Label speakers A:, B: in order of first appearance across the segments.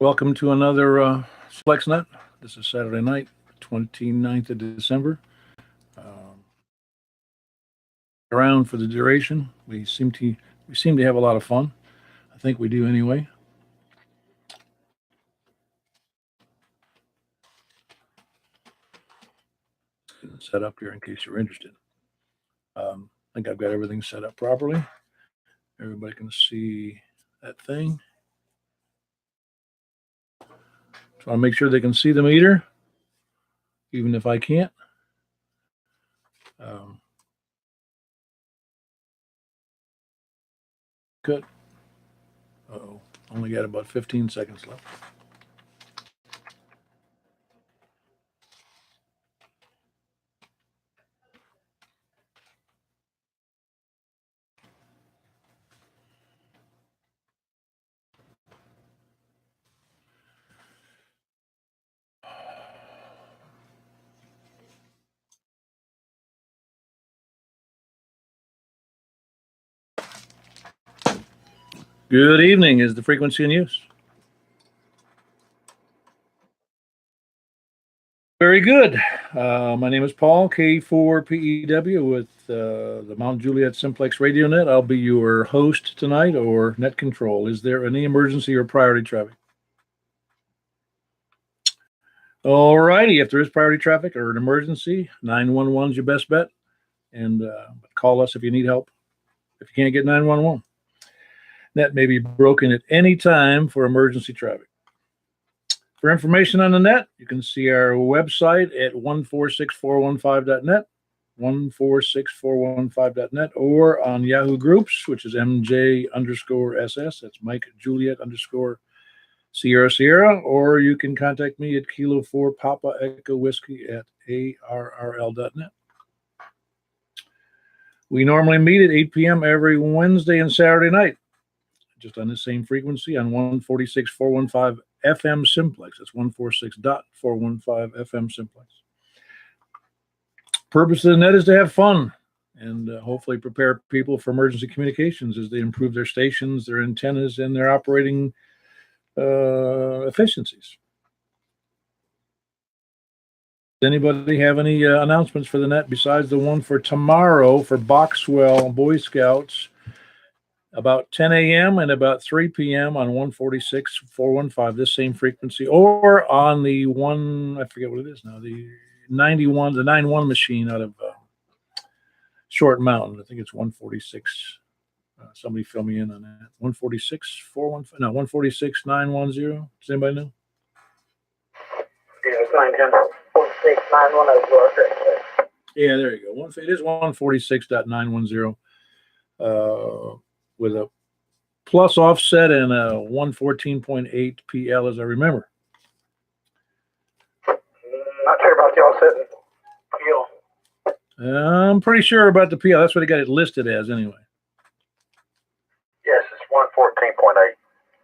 A: Welcome to another Simplex Net. This is Saturday night, 29th of December. Um, around for the duration. We seem to have a lot of fun. I think we do anyway. Set up here in case you're interested. I think I've got everything set up properly. Everybody can see that thing. So I make sure they can see the meter, even if I can't. Um, good. Uh-oh. Only got about 15 seconds left. Good evening. Is the frequency in use? Very good. My name is Paul, K4PEW, with the Mount Juliet Simplex Radio Net. I'll be your host tonight, or net control. Is there any emergency or priority traffic? All righty. If there is priority traffic or an emergency, 911 is your best bet. And call us if you need help. If you can't get 911, net may be broken at any time for emergency traffic. For information on the net, you can see our website at 146415.net, 146415.net, or on Yahoo Groups, which is MJ_SS. That's Mike Juliet _ Sierra Sierra, or you can contact me at Kilo 4 Papa Echo Whiskey at ARRL.net. We normally meet at 8 p.m. every Wednesday and Saturday night, just on the same frequency on 146.415 FM Simplex. That's 146.415 FM Simplex. Purpose of the net is to have fun and hopefully prepare people for emergency communications as they improve their stations, their antennas, and their operating efficiencies. Does anybody have any announcements for the net besides the one for tomorrow for Boxwell Boy Scouts? About 10 a.m. and about 3 p.m. on 146.415, this same frequency, or on the one, I forget what it is now, the 91 machine out of Short Mountain. I think it's 146. Somebody fill me in on that. 146.415, no, 146.910. Does anybody know?
B: Yeah, it's 910.691.
A: Yeah, there you go. It is 146.910. With a plus offset and a 114.8 PL, as I remember.
B: Not sure about the offset PL.
A: I'm pretty sure about the PL. That's what I got it listed as anyway.
B: Yes, it's 114.8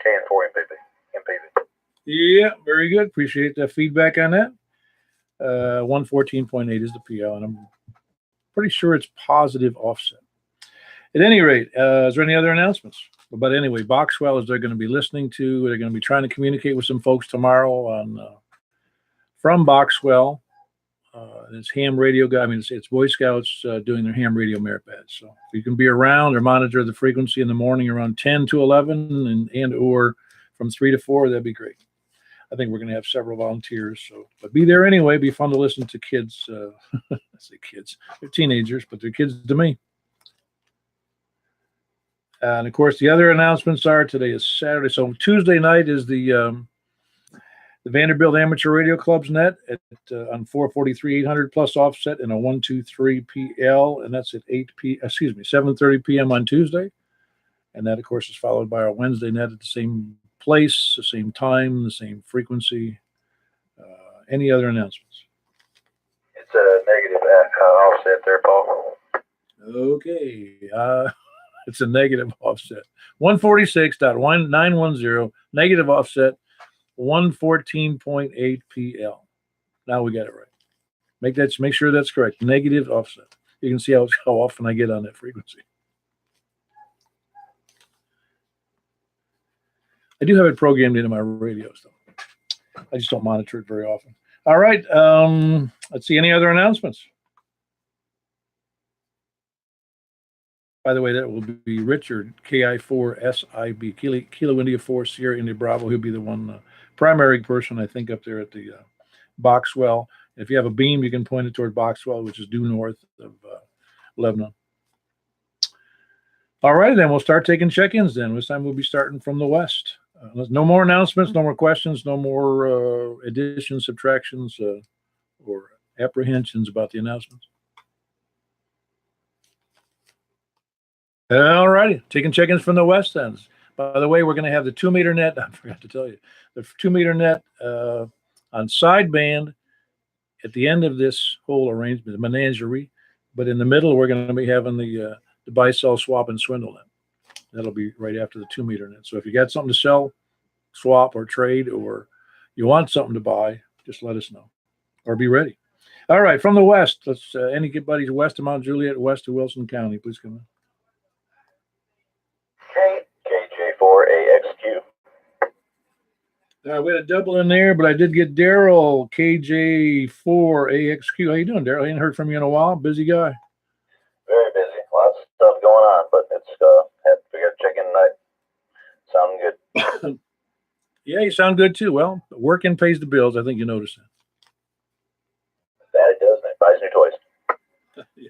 B: KN4 MPV.
A: Yeah, very good. Appreciate the feedback on that. 114.8 is the PL, and I'm pretty sure it's positive offset. At any rate, is there any other announcements? But anyway, Boxwell is they're going to be listening to. They're going to be trying to communicate with some folks tomorrow on from Boxwell. It's ham radio guy. I mean, it's Boy Scouts doing their ham radio merit badge. So if you can be around or monitor the frequency in the morning around 10 to 11 and or from 3 to 4, that'd be great. I think we're going to have several volunteers. So, but be there anyway. Be fun to listen to kids. I say kids. They're teenagers, but they're kids to me. And of course, the other announcements are today is Saturday. So Tuesday night is the Vanderbilt Amateur Radio Club's net at on 443-800 plus offset and a 123 PL, and that's at 7:30 p.m. on Tuesday. And that, of course, is followed by our Wednesday net at the same place, the same time, the same frequency. Any other announcements?
B: It's a negative offset there, Paul.
A: Okay. It's a negative offset. 146.910, negative offset, 114.8 PL. Now we got it right. Make sure that's correct. Negative offset. You can see how often I get on that frequency. I do have it programmed into my radio stuff. I just don't monitor it very often. All right. Let's see. Any other announcements? By the way, that will be Richard, KI4SIB, Kilo India 4, Sierra India Bravo. He'll be the one primary person, I think, up there at the Boxwell. If you have a beam, you can point it toward Boxwell, which is due north of Lebanon. All right, then we'll start taking check-ins then. This time we'll be starting from the west. No more announcements, no more questions, no more additions, subtractions, or apprehensions about the announcements. All righty, taking check-ins from the west then. By the way, we're going to have the 2-meter net. I forgot to tell you. The 2-meter net on sideband at the end of this whole arrangement, the menagerie. But in the middle, we're going to be having the buy, sell, swap, and swindle net. That'll be right after the 2-meter net. So if you got something to sell, swap, or trade, or you want something to buy, just let us know or be ready. All right, from the west, let's anybody west of Mount Juliet, west of Wilson County, please come in.
B: KJ4AXQ.
A: We had a double in there, but I did get Daryl, KJ4AXQ. How you doing, Daryl? I ain't heard from you in a while. Busy guy.
B: Very busy. Lots of stuff going on, but it's had to figure out check-in tonight. Sounding good.
A: Yeah, you sound good too. Well, working pays the bills. I think you noticed that.
B: That it does. And it buys new toys.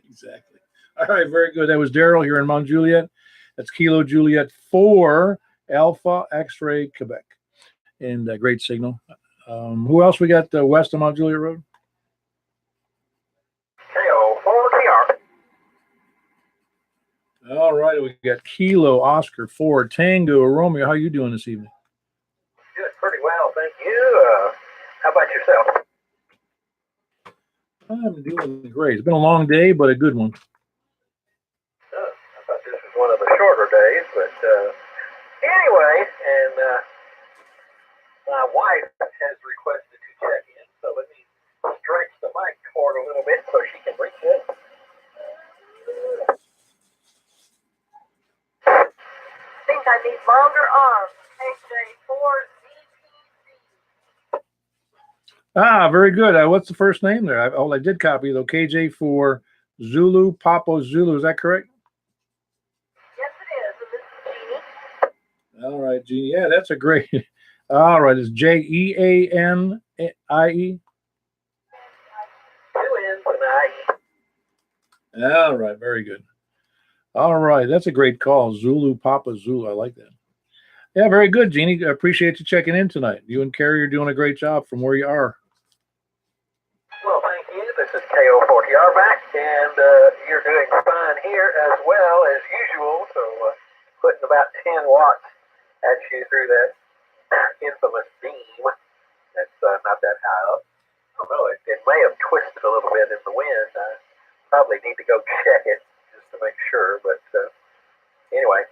A: Exactly. All right, very good. That was Daryl here in Mount Juliet. That's Kilo Juliet 4 Alpha X-Ray Quebec. And great signal. Who else we got west of Mount Juliet Road?
B: KO4TR.
A: All right, we got Kilo Oscar 4 Tango Romeo. How you doing this evening?
B: Good, pretty well, thank you. How about yourself?
A: I'm doing great. It's been a long day, but a good one.
B: I thought this was one of the shorter days, but anyway, and my wife has requested to check in, so let me stretch the mic cord a little bit so she can reach it.
C: Think I need longer arms. KJ4ZPC.
A: Very good. What's the first name there? I did copy though. KJ for Zulu, Papa Zulu. Is that correct?
C: Yes, it is. And this is Jeannie.
A: All right, Jeannie. Yeah, that's a great. All right, it's JEANIE.
B: 2 N's and IE.
A: All right, very good. All right, that's a great call. Zulu, Papa Zulu. I like that. Yeah, very good, Jeannie. I appreciate you checking in tonight. You and Carrie are doing a great job from where you are.
B: Well, thank you. This is KO4TR back, and you're doing fine here as well as usual. So putting about 10 watts at you through that infamous beam. That's not that high up. I don't know. It may have twisted a little bit in the wind. I probably need to go check it just to make sure. But anyway,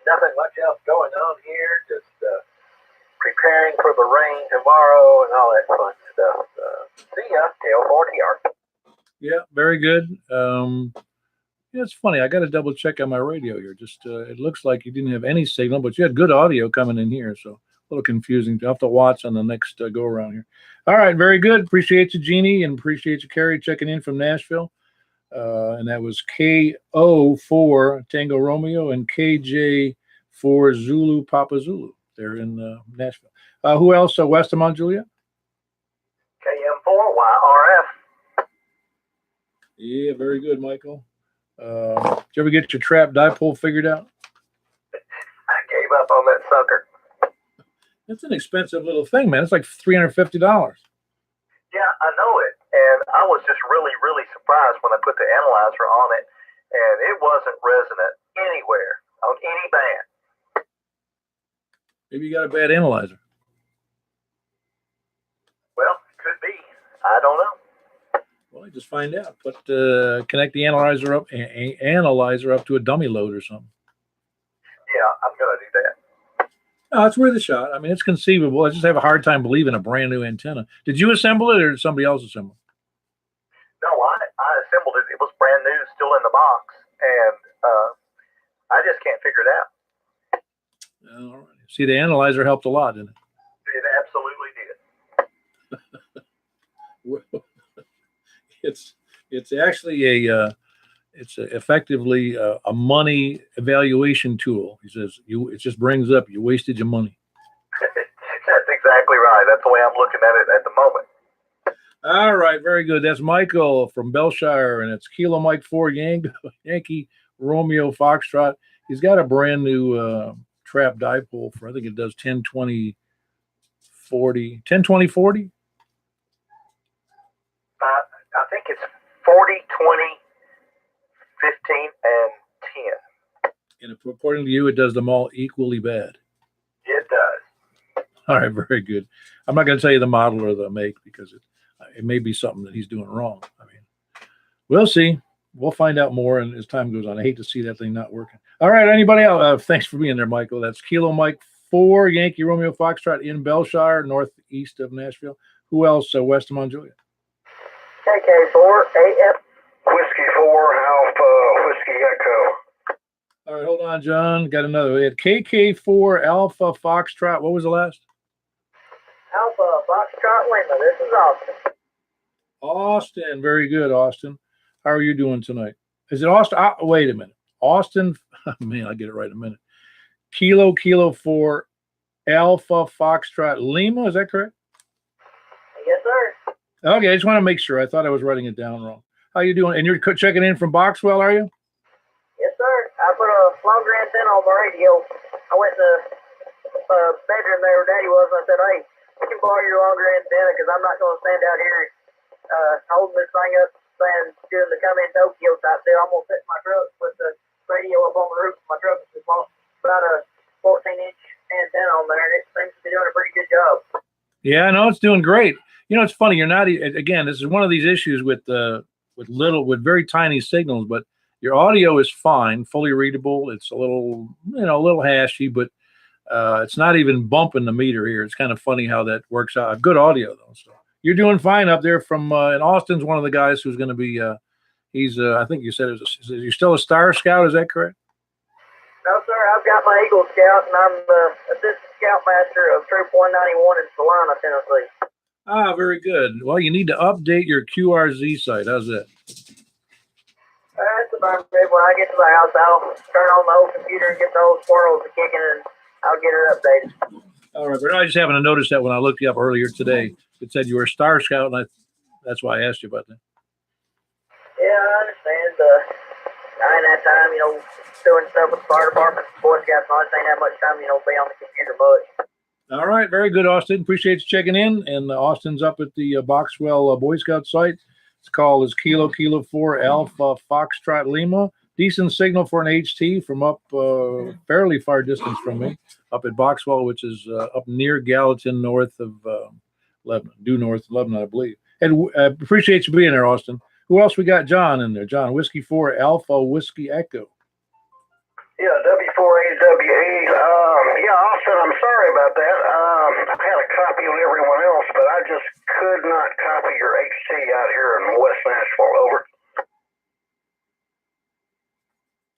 B: nothing much else going on here. Just preparing for the rain tomorrow and all that fun stuff. See ya, KO4TR.
A: Yeah, very good. Yeah, it's funny. I got to double check on my radio here. Just it looks like you didn't have any signal, but you had good audio coming in here. So a little confusing. I'll have to watch on the next go around here. All right, very good. Appreciate you, Jeannie, and appreciate you, Carrie, checking in from Nashville. And that was KO4 Tango Romeo and KJ for Zulu Papa Zulu. They're in Nashville. Who else west of Mount Juliet?
B: KM4YRF.
A: Yeah, very good, Michael. Did you ever get your trap dipole figured out?
B: I gave up on that sucker.
A: It's an expensive little thing, man. It's like $350.
B: Yeah, I know it. And I was just really, really surprised when I put the analyzer on it, and it wasn't resonant anywhere on any band.
A: Maybe you got a bad analyzer.
B: Well, could be. I don't know.
A: Well, just find out. Connect the analyzer up to a dummy load or something.
B: Yeah, I'm gonna do that.
A: No, it's worth a shot. I mean, it's conceivable. I just have a hard time believing a brand new antenna. Did you assemble it or did somebody else assemble it?
B: No, I assembled it. It was brand new, still in the box, and I just can't figure it out.
A: All right. See, the analyzer helped a lot, didn't it?
B: It absolutely did.
A: Well, it's actually effectively a money evaluation tool. He says it just brings up you wasted your money.
B: That's exactly right. That's the way I'm looking at it at the moment.
A: All right, very good. That's Michael from Belshire, and it's Kilo Mike 4 Yankee Romeo Foxtrot. He's got a brand new trap dipole for, I think it does 10, 20, 40, 10, 20, 40.
B: I think it's 40, 20, 15, and 10.
A: And according to you, it does them all equally bad.
B: It does.
A: All right, very good. I'm not going to tell you the model or the make because it may be something that he's doing wrong. I mean, we'll see. We'll find out more and as time goes on. I hate to see that thing not working. All right, anybody else? Thanks for being there, Michael. That's Kilo Mike 4 Yankee Romeo Foxtrot in Belshire, northeast of Nashville. Who else west of Mount Juliet?
B: KK4 AF Whiskey 4 Alpha Whiskey Echo.
A: All right, hold on, John. Got another. We had KK4 Alpha Foxtrot. What was the last?
B: Alpha Foxtrot Lima. This is Austin.
A: Austin. Very good, Austin. How are you doing tonight? Is it Austin? Wait a minute. Austin. Man, I'll get it right in a minute. Kilo 4 Alpha Foxtrot Lima. Is that correct?
B: Yes, sir.
A: Okay, I just want to make sure. I thought I was writing it down wrong. How you doing? And you're checking in from Boxwell, are you?
B: Yes, sir. I put a longer antenna on my radio. I went to the bedroom there where Daddy was, and I said, hey, I can borrow your longer antenna because I'm not going to stand out here holding this thing up and doing the come in Tokyo type deal. I'm going to set my truck with the radio up on the roof of my truck. It's about a 14-inch antenna on there, and it seems to be doing a pretty good job.
A: Yeah, no, it's doing great. You know, it's funny. You're not, again, this is one of these issues with very tiny signals, but your audio is fine, fully readable. It's a little hashy, but it's not even bumping the meter here. It's kind of funny how that works out. Good audio though. So you're doing fine up there from, and Austin's one of the guys who's going to be, I think you said, you're still a Star Scout. Is that correct?
B: No, sir. I've got my Eagle Scout, and I'm the assistant scoutmaster of Troop 191 in Salina, Tennessee.
A: Ah, very good. Well, you need to update your QRZ site. How's that?
B: That's about it. When I get to the house, I'll turn on the old computer and get the old squirrels kicking, and I'll get it updated. All
A: right, but I just happened to notice that when I looked you up earlier today, it said you were a Star Scout, and that's why I asked you about that.
B: Yeah, I understand. I ain't had time, doing stuff with the fire department, Boy Scouts, and all. I just ain't had much time, be on the computer much.
A: All right, very good, Austin. Appreciate you checking in. And Austin's up at the Boxwell Boy Scout site. It's called is Kilo 4 Alpha Foxtrot Lima. Decent signal for an HT from up fairly far distance from me, up at Boxwell, which is up near Gallatin, north of Lebanon, due north of Lebanon, I believe. And appreciate you being there, Austin. Who else we got? John in there. John, Whiskey 4 Alpha Whiskey Echo.
B: Yeah, W4AWE. Yeah, Austin, I'm sorry about that. I had a copy of everyone else, but I just could not copy your HT out here in West Nashville. Over.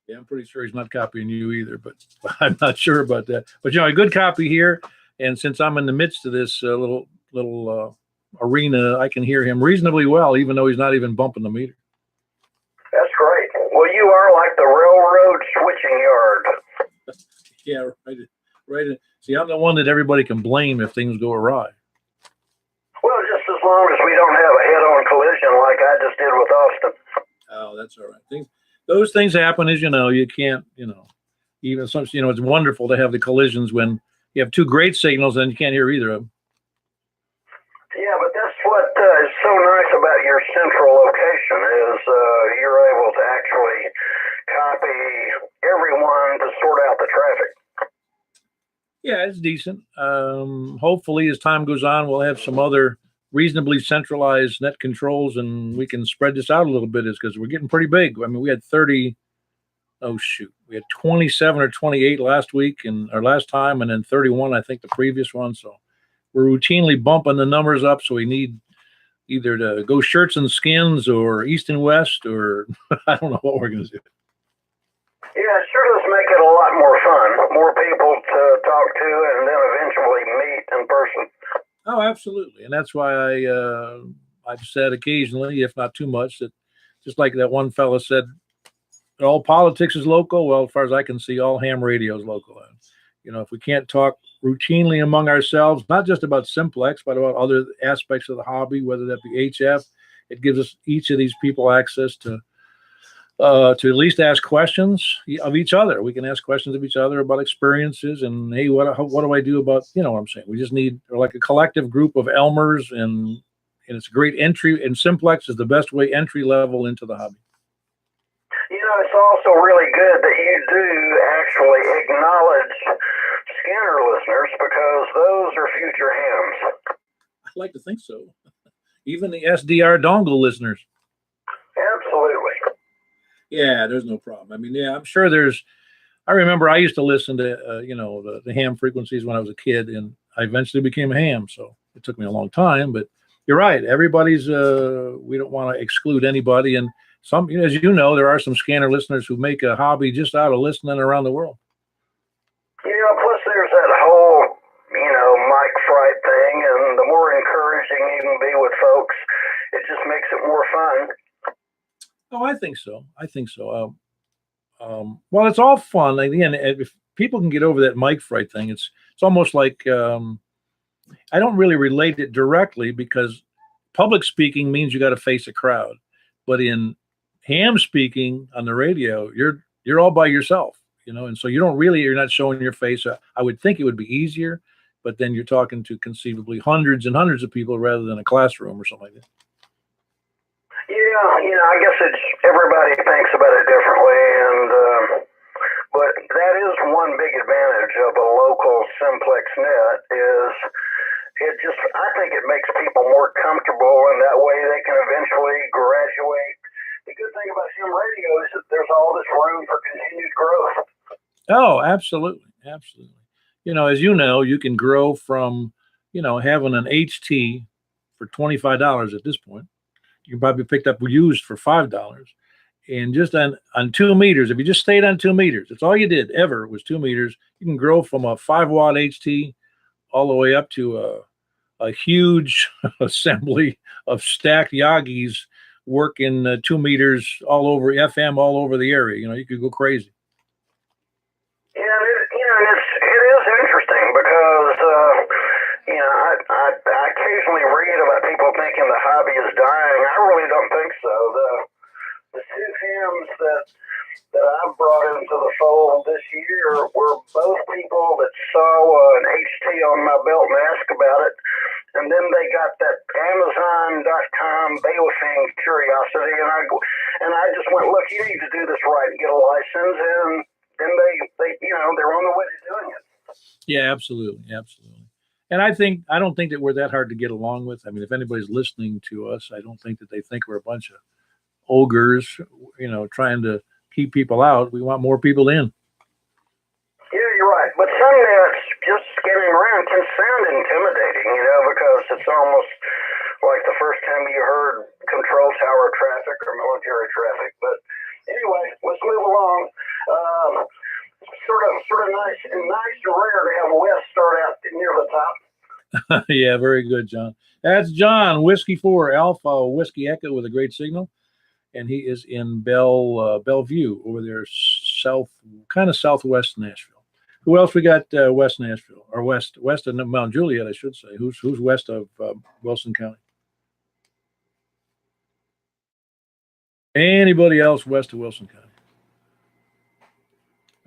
A: Yeah, I'm pretty sure he's not copying you either, but I'm not sure about that. But, a good copy here. And since I'm in the midst of this little arena, I can hear him reasonably well, even though he's not even bumping the meter.
B: That's great. Well, you are like the railroad switching yard.
A: Yeah, right. See, I'm the one that everybody can blame if things go awry.
B: Well, just as long as we don't have a head-on collision like I just did with Austin.
A: Oh, that's all right. Those things happen, as you know. You can't, even some, it's wonderful to have the collisions when you have two great signals and you can't hear either of them.
B: Yeah, but that's what is so nice about your central location is you're able to actually copy everyone to sort out the traffic.
A: Yeah, it's decent. Hopefully, as time goes on, we'll have some other reasonably centralized net controls, and we can spread this out a little bit, because we're getting pretty big. I mean, we had 27 or 28 last week or last time, and then 31, I think, the previous one. So we're routinely bumping the numbers up. So we need either to go shirts and skins or east and west, or I don't know what we're going to do.
B: Yeah, it sure does make it a lot more fun. More people to talk
A: Oh, absolutely. And that's why I've said occasionally, if not too much, that just like that one fella said, all politics is local. Well, as far as I can see, all ham radio is local. And, if we can't talk routinely among ourselves, not just about Simplex, but about other aspects of the hobby, whether that be HF, it gives us each of these people access to at least ask questions of each other. We can ask questions of each other about experiences and, hey, what do I do about, what I'm saying? We just need like a collective group of Elmers, and it's a great entry, and Simplex is the best way entry level into the hobby.
B: It's also really good that you do actually acknowledge scanner listeners, because those are future hams.
A: I'd like to think so. Even the SDR dongle listeners.
B: Absolutely.
A: Yeah, there's no problem. I mean, yeah, I'm sure I remember I used to listen to, the ham frequencies when I was a kid, and I eventually became a ham. So it took me a long time, but you're right. Everybody's, we don't want to exclude anybody. And some, as you know, there are some scanner listeners who make a hobby just out of listening around the world.
B: Plus there's that whole, mic fright thing, and the more encouraging you can be with folks, it just makes it more fun.
A: Oh, I think so. Well, it's all fun. Like, again, if people can get over that mic fright thing, it's almost like I don't really relate it directly, because public speaking means you got to face a crowd, but in ham speaking on the radio, you're all by yourself, and so you're not showing your face. I would think it would be easier, but then you're talking to conceivably hundreds and hundreds of people rather than a classroom or something like that.
B: Yeah, I guess everybody thinks about it differently, but that is one big advantage of a local Simplex Net is I think it makes people more comfortable, and that way they can eventually graduate. The good thing about ham radio is that there's all this room for continued growth.
A: Oh, absolutely. Absolutely. As you can grow from, having an HT for $25 at this point. You can probably picked up used for $5. And just on 2 meters, if you just stayed on 2 meters, that's all you did ever was 2 meters. You can grow from a 5-watt HT all the way up to a huge assembly of stacked Yagis working 2 meters all over FM, all over the area. You could go crazy.
B: Yeah, it is interesting because, I occasionally read about people thinking the hobby is dying. I really don't think so. The two hams that I've brought into the fold this year were both people that saw an HT on my belt and asked about it. And then they got that Amazon.com bailiffing curiosity, and I just went, look, you need to do this right and get a license, and then they're on the way to doing it.
A: Yeah, absolutely. And I don't think that we're that hard to get along with. I mean, if anybody's listening to us, I don't think that they think we're a bunch of ogres, trying to keep people out. We want more people in.
B: Yeah, you're right. But some nets just scanning around can sound intimidating, because it's almost like the first time you heard control tower traffic or military traffic. But anyway, let's move along. Sort of nice and rare to have Wes start out near the top.
A: Yeah, very good, John. That's John, Whiskey 4 Alpha Whiskey Echo with a great signal. And he is in Bellevue over there, southwest Nashville. Who else we got west Nashville, or west of Mount Juliet, I should say. Who's west of Wilson County? Anybody else west of Wilson County?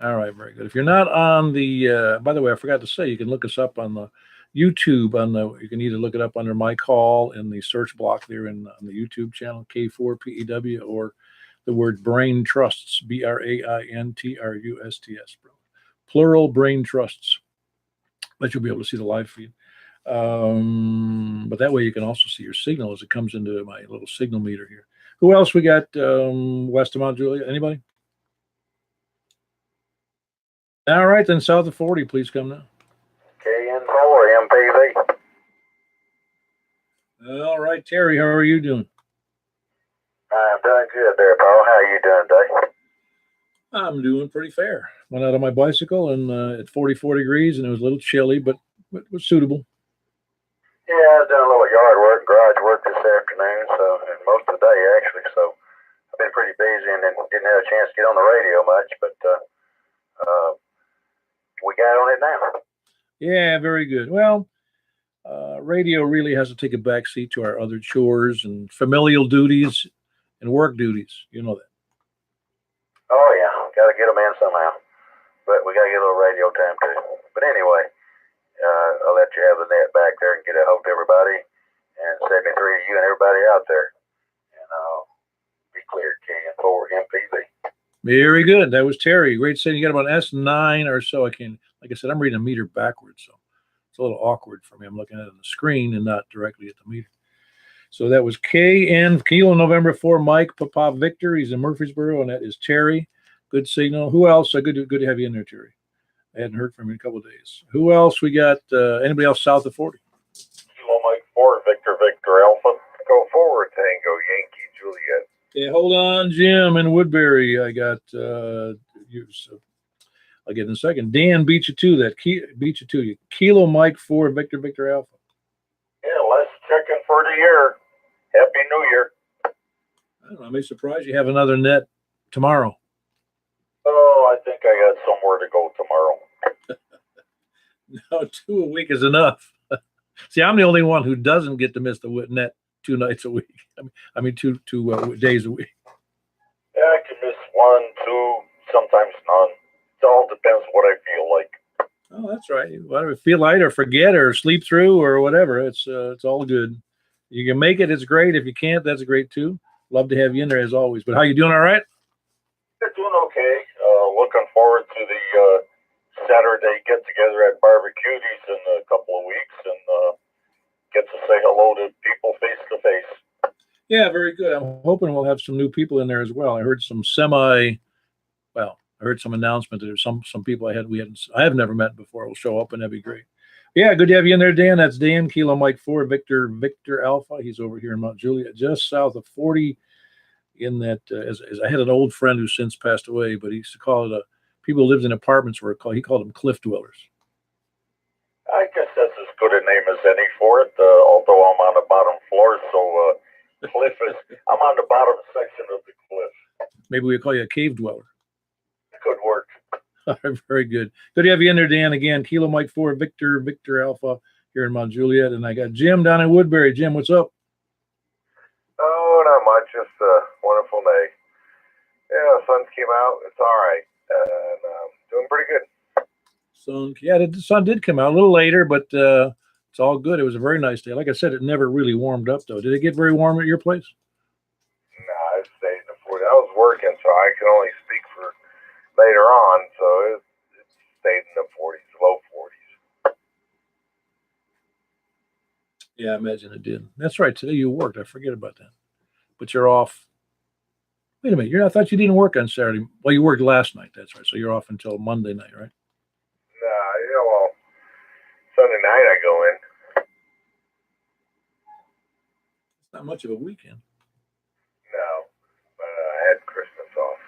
A: All right, very good. If you're not on the, by the way, I forgot to say, you can look us up on the YouTube. You can either look it up under my call in the search block there on the YouTube channel, K4PEW, or the word Brain Trusts, BRAINTRUSTS, plural Brain Trusts. But you'll be able to see the live feed. But that way you can also see your signal as it comes into my little signal meter here. Who else we got west of Mount Juliet? Anybody? All right, then south of 40, please come now.
B: KN4 MPV.
A: All right, Terry, how are you doing?
B: I'm doing good there, Paul. How are you doing today?
A: I'm doing pretty fair. Went out on my bicycle and at 44 degrees, and it was a little chilly, but it was suitable.
B: Yeah, I've done a little yard work, garage work this afternoon, so, and most of the day actually, so I've been pretty busy and didn't have a chance to get on the radio much, but we got on it now.
A: Yeah, very good. Well, radio really has to take a back seat to our other chores and familial duties and work duties. You know that.
B: Oh yeah, got to get them in somehow, but we got to get a little radio time too. But anyway, I'll let you have the net back there and get a hold to everybody and send me three of you and everybody out there, and I'll be cleared, KN4 MPV.
A: Very good. That was Terry. Great saying. You got about S9 or so. I can, like I said, I'm reading a meter backwards, so it's a little awkward for me. I'm looking at it on the screen and not directly at the meter. So that was KN Kilo November 4 Mike Papa Victor. He's in Murfreesboro, and that is Terry. Good signal. Who else? Good to have you in there, Terry. I hadn't heard from you in a couple of days. Who else we got? Anybody else south of 40?
D: Kilo Mike 4 Victor Alpha. Go forward, Tango Yankee Juliet.
A: Yeah, hold on, Jim in Woodbury. I got you. So I'll get in a second. Dan beat you to that. Beat you to you. Kilo Mike 4 Victor Alpha.
D: Yeah, let's check in for the year. Happy New Year.
A: I don't know. I may surprise you have another net tomorrow.
D: Oh, I think I got somewhere to go tomorrow.
A: No, 2 a week is enough. See, I'm the only one who doesn't get to miss the net 2 nights a week. I mean, two days a week.
D: Yeah, I can miss 1, 2, sometimes none. It all depends what I feel like.
A: Oh, that's right. Whatever, feel light or forget or sleep through or whatever. It's all good. You can make it. It's great. If you can't, that's great too. Love to have you in there as always. But how you doing? All right?
D: They're doing okay. Looking forward to the Saturday get-together at Barbecuties in a couple of weeks and get to say hello to people face-to-face.
A: Yeah, very good. I'm hoping we'll have some new people in there as well. I heard some I heard some announcement that there's some people I have never met before will show up, and that'd be great. Yeah, good to have you in there, Dan. That's Dan, Kilo Mike 4, Victor Alpha. He's over here in Mount Juliet, just south of 40. In that, as I had an old friend who since passed away, but he used to call it people who lived in apartments he called them cliff dwellers.
D: I guess that's as good a name as any for it, although I'm on the bottom floor, so cliff is, I'm on the bottom section of the cliff.
A: Maybe we call you a cave dweller.
D: Good work.
A: All right, very good. Good to have you in there, Dan. Again, Kilo Mike 4, Victor Alpha here in Mount Juliet. And I got Jim down in Woodbury. Jim, what's up?
D: Oh, not much. Just a wonderful day. Yeah, the sun came out. It's all right. And doing pretty good.
A: The sun did come out a little later, but it's all good. It was a very nice day. Like I said, it never really warmed up, though. Did it get very warm at your place?
D: Nah, it stayed in the 40s. I was working, so I can only speak for later on. So it stayed in the 40s, low 40s.
A: Yeah, I imagine it did. That's right. Today you worked. I forget about that. But you're off. Wait a minute. I thought you didn't work on Saturday. Well, you worked last night. That's right. So you're off until Monday night, right?
D: Nah, well, Sunday night I go in.
A: It's not much of a weekend.
D: No, but I had Christmas off.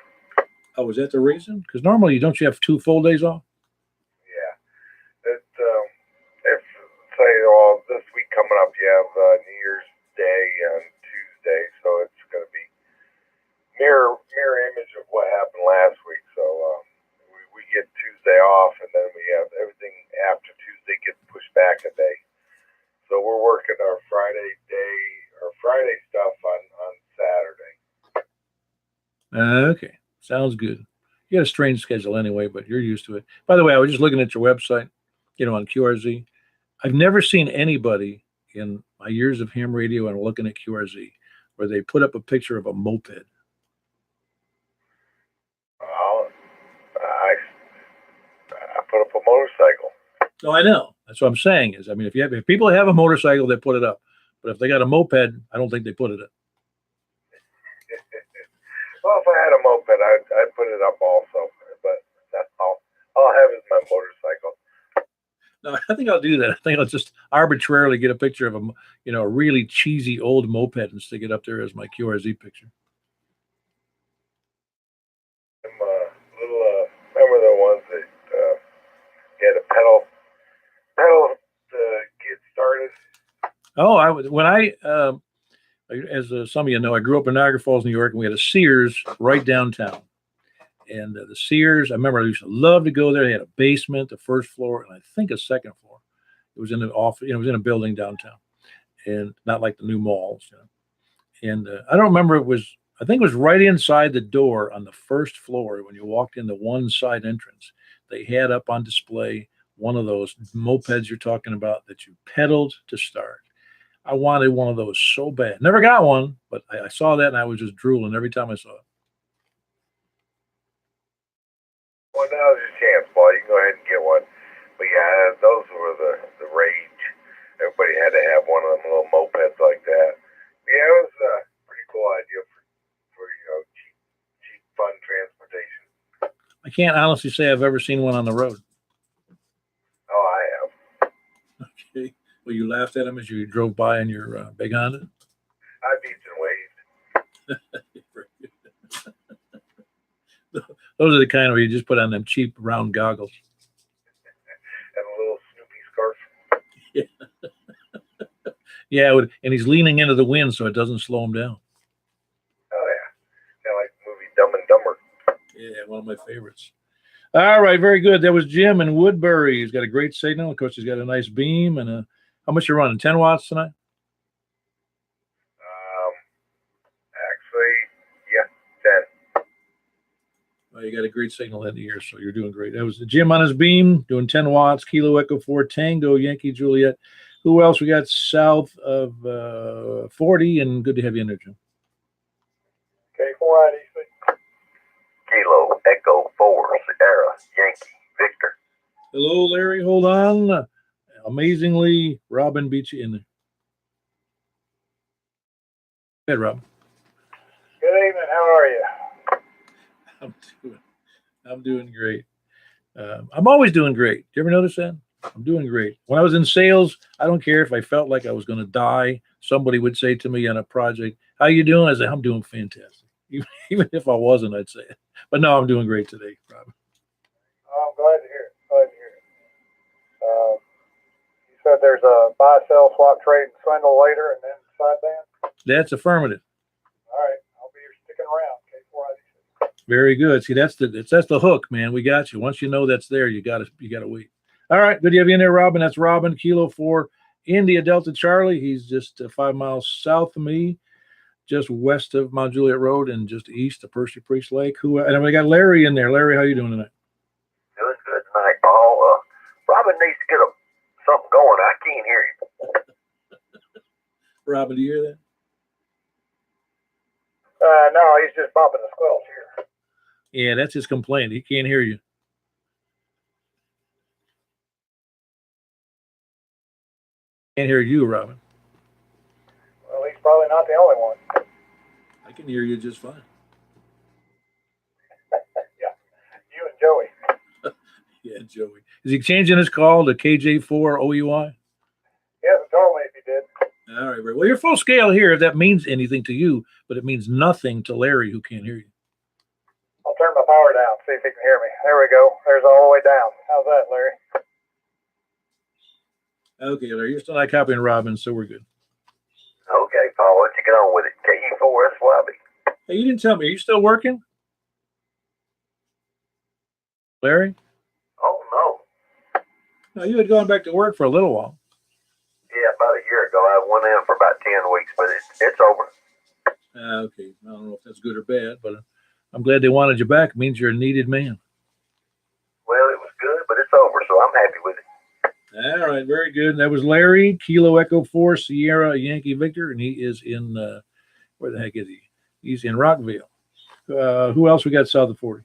A: Oh, was that the reason? Because normally, don't you have 2 full days off?
D: Yeah. If say, well, this week coming up, you have New Year's Day on Tuesday, so it's going to be mirror image of what happened last week. So we get Tuesday off, and then we have everything after Tuesday gets pushed back a day. So we're working our Friday stuff on Saturday.
A: Okay. Sounds good. You got a strange schedule anyway, but you're used to it. By the way, I was just looking at your website, on QRZ. I've never seen anybody in my years of ham radio and looking at QRZ where they put up a picture of a moped.
D: Well, I put up a motorcycle.
A: No, I know. That's what I'm saying is, if people have a motorcycle, they put it up. But if they got a moped, I don't think they put it up.
D: Well, if I had a moped, I'd put it up also. But that's all I'll have is my motorcycle.
A: No, I think I'll do that. I think I'll just arbitrarily get a picture of a really cheesy old moped and stick it up there as my QRZ picture.
D: Remember the ones that get a pedal to get started?
A: Oh, I would when I as some of you know, I grew up in Niagara Falls, New York, and we had a Sears right downtown. And the Sears, I remember I used to love to go there. They had a basement, the first floor, and I think a second floor. It was in the office, you know, it was in a building downtown, and not like the new malls. You know. And I don't remember it was. I think it was right inside the door on the first floor when you walked in the one side entrance. They had up on display one of those mopeds you're talking about that you pedaled to start. I wanted one of those so bad. Never got one, but I saw that and I was just drooling every time I saw it.
D: Well, now's your chance, boy. You can go ahead and get one. But yeah, those were the rage. Everybody had to have one of them little mopeds like that. Yeah, it was a pretty cool idea for you know, cheap, fun transportation.
A: I can't honestly say I've ever seen one on the road.
D: Oh, I have.
A: Okay. Well, you laughed at them as you drove by in your big Honda.
D: I beat and waved.
A: Those are the kind where you just put on them cheap round goggles.
D: And a little Snoopy scarf.
A: Yeah, and he's leaning into the wind so it doesn't slow him down.
D: Oh, yeah. Kind of like the movie Dumb and Dumber.
A: Yeah, one of my favorites. All right, very good. That was Jim in Woodbury. He's got a great signal. Of course, he's got a nice beam. And how much you running? 10 watts tonight?
D: Actually, yeah, 10.
A: Well, you got a great signal in the ear, so you're doing great. That was Jim on his beam, doing 10 watts, Kilo Echo 4, Tango, Yankee, Juliet. Who else we got south of 40? And good to have you in there, Jim.
B: K4 IDC.
D: Kilo Echo 4, Sierra, Yankee, Victor.
A: Hello, Larry. Hold on. Amazingly, Robin beat you in there. Go ahead, Rob.
B: Good evening. How are you?
A: I'm doing great. I'm always doing great. Do you ever notice that? I'm doing great. When I was in sales, I don't care if I felt like I was going to die. Somebody would say to me on a project, "How you doing?" I say, "I'm doing fantastic." Even if I wasn't, I'd say it. But no, I'm doing great today, Robin.
B: Oh, I'm glad to hear it. Glad to hear it. You said there's a buy, sell, swap, trade, and swindle later, and then sideband.
A: That's affirmative.
B: All right, I'll be here sticking around. K4 IDC.
A: Very good. See, that's the hook, man. We got you. Once you know that's there, you gotta wait. All right, good to have you in there, Robin. That's Robin, Kilo 4, India Delta Charlie. He's just 5 miles south of me, just west of Mount Juliet Road and just east of Percy Priest Lake. And we got Larry in there. Larry, how you doing tonight?
D: Doing good tonight, Paul. Robin needs to get something going. I can't hear you.
A: Robin, do you hear that?
B: No, he's just bumping the squelch here.
A: Yeah, that's his complaint. He can't hear you. Can't hear you, Robin.
B: Well, he's probably not the only one.
A: I can hear you just fine.
B: Yeah, you and Joey.
A: Yeah, Joey. Is he changing his call to KJ4 OUI?
B: He hasn't told me if he did.
A: All right, well, you're full scale here if that means anything to you, but it means nothing to Larry who can't hear you.
B: I'll turn my power down, see if he can hear me. There we go. There's all the way down. How's that, Larry?
A: Okay, Larry, you're still not copying Robin, so we're good.
D: Okay, Paul, let's get on with it. KE4SYB.
A: Hey, you didn't tell me. Are you still working? Larry?
D: Oh, no.
A: No, you had gone back to work for a little while.
D: Yeah, about a year ago. I went in for about 10 weeks, but it's over.
A: Okay, I don't know if that's good or bad, but I'm glad they wanted you back. It means you're a needed man.
D: Well, it was good, but it's over, so I'm happy with it.
A: All right, very good. That was Larry, Kilo Echo 4, Sierra, Yankee Victor, and he is in, where the heck is he? He's in Rockville. Who else we got south of 40?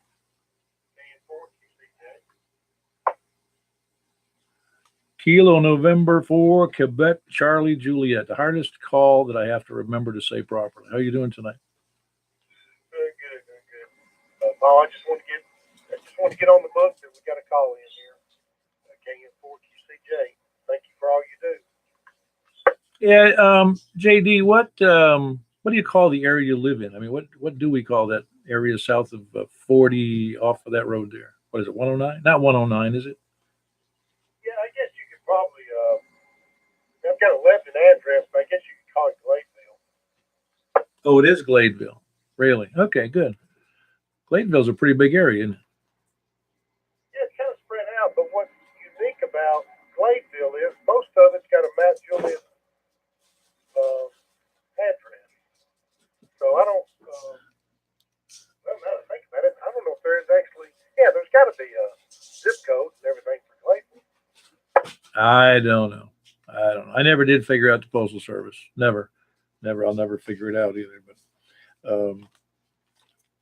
A: Kilo November 4, Quebec, Charlie, Juliet. The hardest call that I have to remember to say properly. How are you doing tonight?
B: Very good, very good. Paul, I just want to get on the book that we got a call in here. KN4QCJ. Thank you for all you do.
A: Yeah, JD, what do you call the area you live in? I mean, what do we call that area south of 40 off of that road there? What is it, 109? Not 109, is it?
B: Yeah, I guess you could probably, I've got a left an address
A: Oh, it is Gladeville. Really? Okay, good. Gladeville's a pretty big area, isn't it?
D: Yeah, it's kind of spread out, but what's unique about Gladeville is most of it's got a Matt Juliet address. So I don't, well, now that I think about it, I don't know if there is actually, yeah, there's got to be a zip code and everything for Gladeville.
A: I don't know. I never did figure out the postal service. Never. I'll never figure it out either. But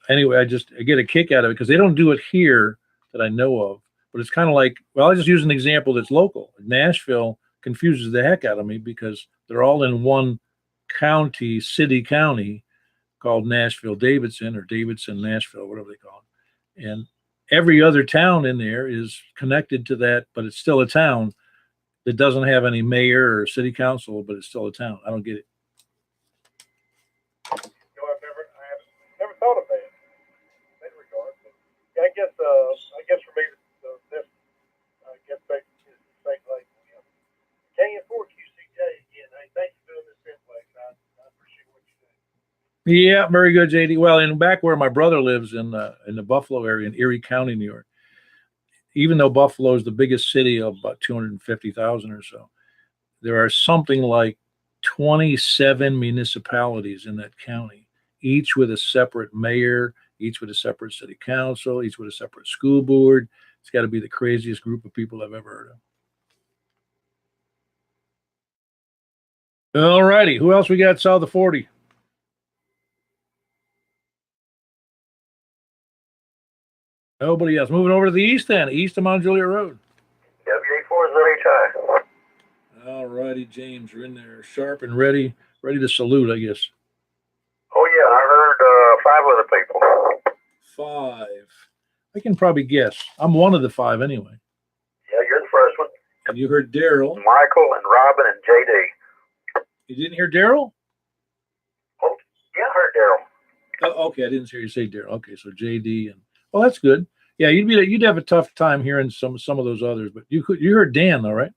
A: anyway, I get a kick out of it because they don't do it here that I know of. But it's kind of like, well, I'll just use an example that's local. Nashville confuses the heck out of me because they're all in one county, city county called Nashville Davidson or Davidson Nashville, whatever they call it. And every other town in there is connected to that, but it's still a town that doesn't have any mayor or city council, but it's still a town. I don't get it.
D: You know, I have never thought of that in that regard. But yeah, I guess for me, this, I guess back to the same place. KN4QCJ again. Hey, thanks for doing this Simplex. I appreciate what you do.
A: Yeah, very good, JD. Well, and back where my brother lives in the Buffalo area in Erie County, New York, even though Buffalo is the biggest city of about 250,000 or so, there are something like 27 municipalities in that county, each with a separate mayor, each with a separate city council, each with a separate school board. It's got to be the craziest group of people I've ever heard of. All righty. Who else we got south of 40? Nobody else. Moving over to the east then, east of Mount Juliet Road.
B: W84 ZHI.
A: All righty, James, you're in there, sharp and ready to salute, I guess.
B: Oh, yeah, I heard 5 other people.
A: 5. I can probably guess. I'm one of the 5 anyway.
B: Yeah, you're the first one.
A: And you heard Daryl.
B: Michael and Robin and JD.
A: You didn't hear Daryl?
B: Oh, yeah, I heard Daryl.
A: Oh, okay, I didn't hear you say Daryl. Okay, so JD and that's good. Yeah, you'd have a tough time hearing some of those others, but you heard Dan though, right?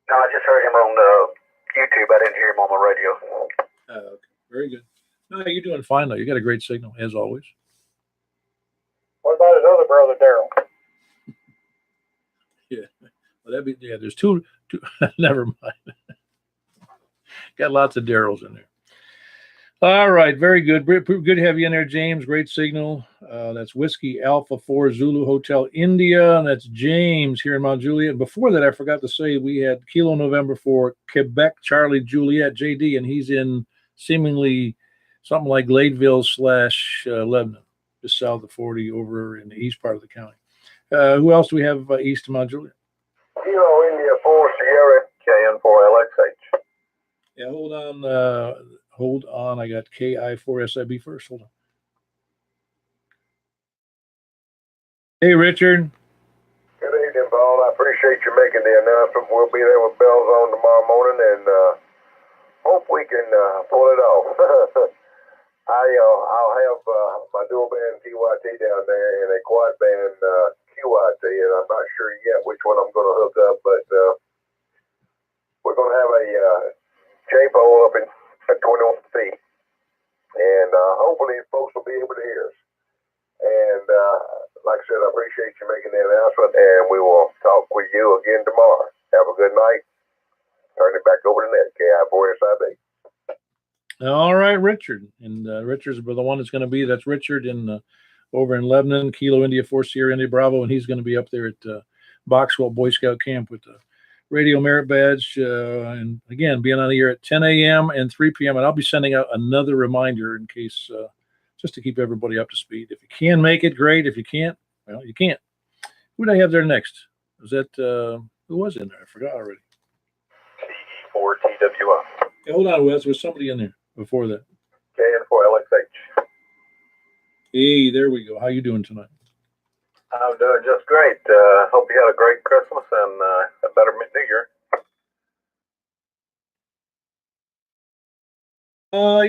B: No, I just heard him on YouTube. I didn't hear him on the radio.
A: Okay, very good. No, you're doing fine though. You got a great signal as always.
D: What about his other brother, Daryl?
A: Yeah, well, there's two. Never mind. Got lots of Daryls in there. All right, very good. Good to have you in there, James. Great signal. That's Whiskey Alpha 4 Zulu Hotel India. And that's James here in Mount Juliet. And before that, I forgot to say we had Kilo November for Quebec Charlie Juliet JD, and he's in seemingly something like Gladeville / Lebanon, just south of 40 over in the east part of the county. Who else do we have east of Mount Juliet?
B: Kilo India 4 Sierra KN4LXH.
A: Yeah, hold on. I got KI4SIB first. Hold on. Hey, Richard.
D: Good evening, Paul. I appreciate you making the announcement. We'll be there with bells on tomorrow morning, and hope we can pull it off. I'll have my dual band TYT down there and a quad band QYT, and I'm not sure yet which one I'm going to hook up, but we're going to have a J-pole up at 21 feet, and hopefully folks will be able to hear us. And like I said, I appreciate you making the announcement, and we will talk with you again tomorrow. Have a good night. Turn it back over to Net, KI4SIB.
A: All right, Richard. And Richard's the one that's going to be. That's Richard over in Lebanon, Kilo India 4 Sierra India Bravo, and he's going to be up there at Boxwell Boy Scout Camp with the Radio Merit Badge. And again, being on the air at 10 a.m. and 3 p.m. And I'll be sending out another reminder in case, just to keep everybody up to speed. If you can make it, great. If you can't, well, you can't. Who did I have there next? Was that, who was in there? I forgot already.
B: CE4TWI.
A: Hey, hold on, Wes. There was somebody in there before that.
B: KN4LXH.
A: Hey, there we go. How you doing tonight?
B: I'm doing just great. Hope you had a great Christmas and a better New Year.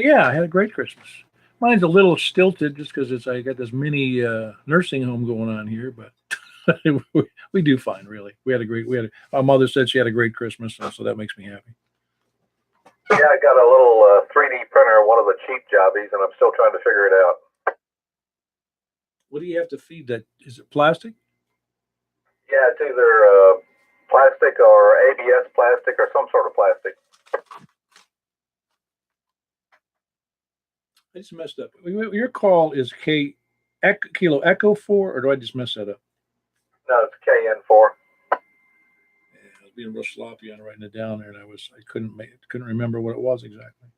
A: Yeah, I had a great Christmas. Mine's a little stilted just because I got this mini nursing home going on here, but we do fine, really. Our mother said she had a great Christmas, so that makes me happy.
B: Yeah, I got a little 3D printer, one of the cheap jobbies, and I'm still trying to figure it out.
A: What do you have to feed that? Is it plastic?
B: Yeah, it's either plastic or ABS plastic or some sort of plastic.
A: I just messed up. Your call is Kilo Echo 4, or do I just mess that up?
B: No, it's KN4.
A: Yeah, I was being real sloppy on writing it down there, and I couldn't remember what it was exactly.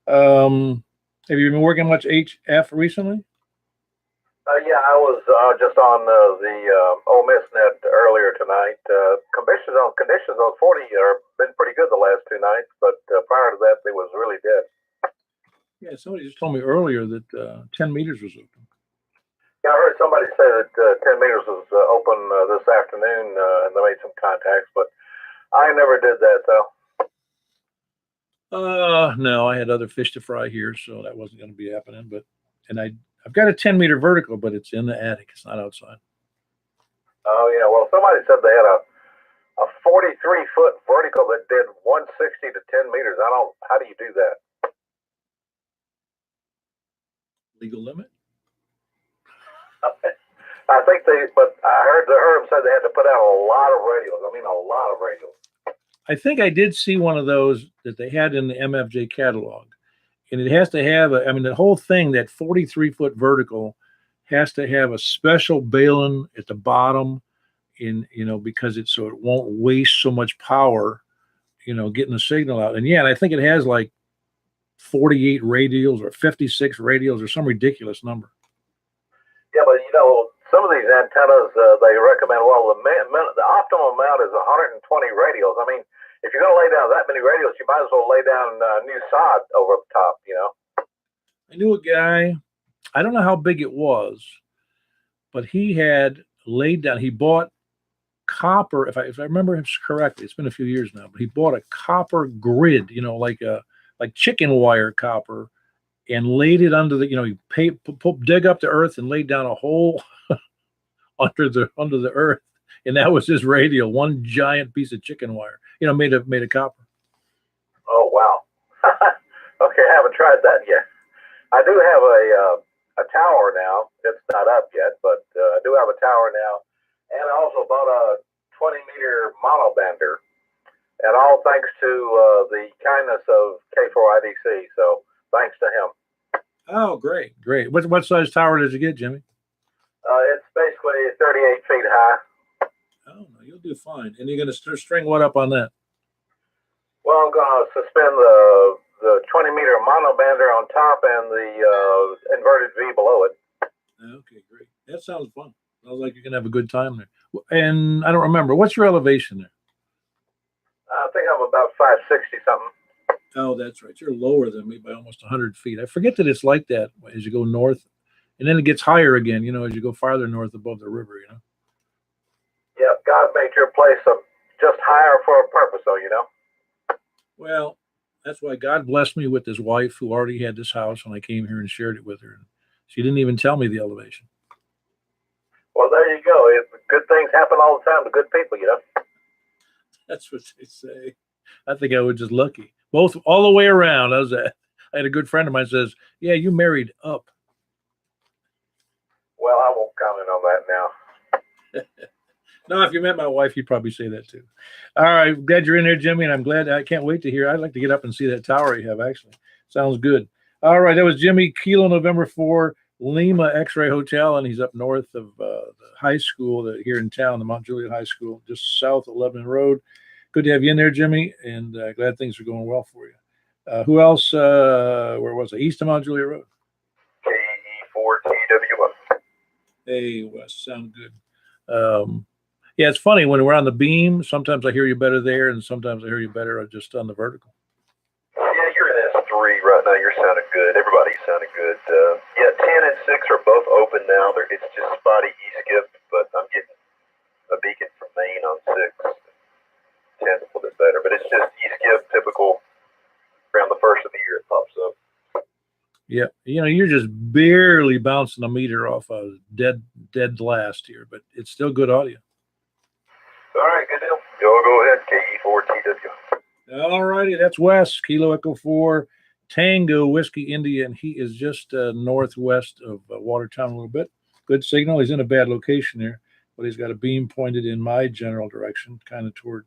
A: Have you been working much HF recently?
B: Yeah, I was just on the Ole Miss Net earlier tonight. Conditions on 40 are been pretty good the last 2 nights, but prior to that, they was really dead.
A: Yeah, somebody just told me earlier that 10 meters was open.
B: Yeah, I heard somebody say that 10 meters was open this afternoon, and they made some contacts, but I never did that though.
A: No, I had other fish to fry here, so that wasn't going to be happening. I've got a 10-meter vertical, but it's in the attic. It's not outside.
B: Oh yeah, well somebody said they had a 43-foot vertical that did 160 to 10 meters. How do you do that?
A: Legal limit?
B: I think but I heard them say they had to put out a lot of radios. I mean, a lot of radios.
A: I think I did see one of those that they had in the MFJ catalog. And it has to have, the whole thing, that 43-foot vertical has to have a special baling at the bottom because so it won't waste so much power, getting the signal out. And I think it has like 48 radials or 56 radials or some ridiculous number.
B: Yeah, but some of these antennas, they recommend, the optimum amount is 120 radials. I mean, if you're going to lay down that many radials, you might as well lay down new sod over the top,
A: I knew a guy, I don't know how big it was, but he had laid down, he bought copper, if I remember him correctly, it's been a few years now, but he bought a copper grid, like chicken wire copper, and laid it under the, dig up the earth and laid down a hole under the earth, and that was his radio, one giant piece of chicken wire, made of copper.
B: Oh wow! Okay, I haven't tried that yet. I do have a tower now. It's not up yet, but I do have a tower now, and I also bought a 20-meter monobander, and all thanks to the kindness of K4IDC. So thanks to him.
A: Oh, great. What size tower did you get, Jimmy?
B: It's basically 38 feet high.
A: Oh, no, you'll do fine. And you're going to string what up on that?
B: Well, I'm going to suspend the 20-meter monobander on top and the inverted V below it.
A: Okay, great. That sounds fun. Sounds like you're going to have a good time there. And I don't remember. What's your elevation there?
B: I think I'm about 560 something.
A: Oh, that's right. You're lower than me by almost 100 feet. I forget that it's like that as you go north. And then it gets higher again, as you go farther north above the river,
B: Yeah, God made your place just higher for a purpose, though,
A: Well, that's why God blessed me with this wife who already had this house when I came here and shared it with her. She didn't even tell me the elevation.
B: Well, there you go. Good things happen all the time to good people,
A: That's what they say. I think I was just lucky. All the way around. I had a good friend of mine says, "Yeah, you married up."
B: Well, I won't comment on that now.
A: No, if you met my wife, you'd probably say that too. All right, glad you're in there, Jimmy, and I'm glad. I can't wait to hear. I'd like to get up and see that tower you have. Actually, sounds good. All right, that was Jimmy, Kilo November 4, Lima X-Ray Hotel, and he's up north of the high school here in town, the Mount Juliet High School, just south of Lebanon Road. Good to have you in there, Jimmy, and glad things are going well for you. Who else? Where was it? East of Mount Juliet Road.
B: KE4TW1.
A: Hey, Wes, sound good. Yeah, it's funny when we're on the beam. Sometimes I hear you better there, and sometimes I hear you better just on the vertical.
B: Yeah, you're in S3 right now. You're sounding good. Everybody's sounding good. Yeah, 10 and 6 are both open now. It's just spotty E-skip, but I'm getting a beacon from Maine on 6. 10's a little bit better, but it's just E-skip, typical. Around the first of the year, it pops up.
A: Yeah, you're just barely bouncing a meter off a dead last here, but it's still good audio.
B: All right, good deal. Go ahead, KE4TW.
A: All righty, that's Wes, Kilo Echo 4, Tango Whiskey India, and he is just northwest of Watertown a little bit. Good signal. He's in a bad location there, but he's got a beam pointed in my general direction, kind of toward.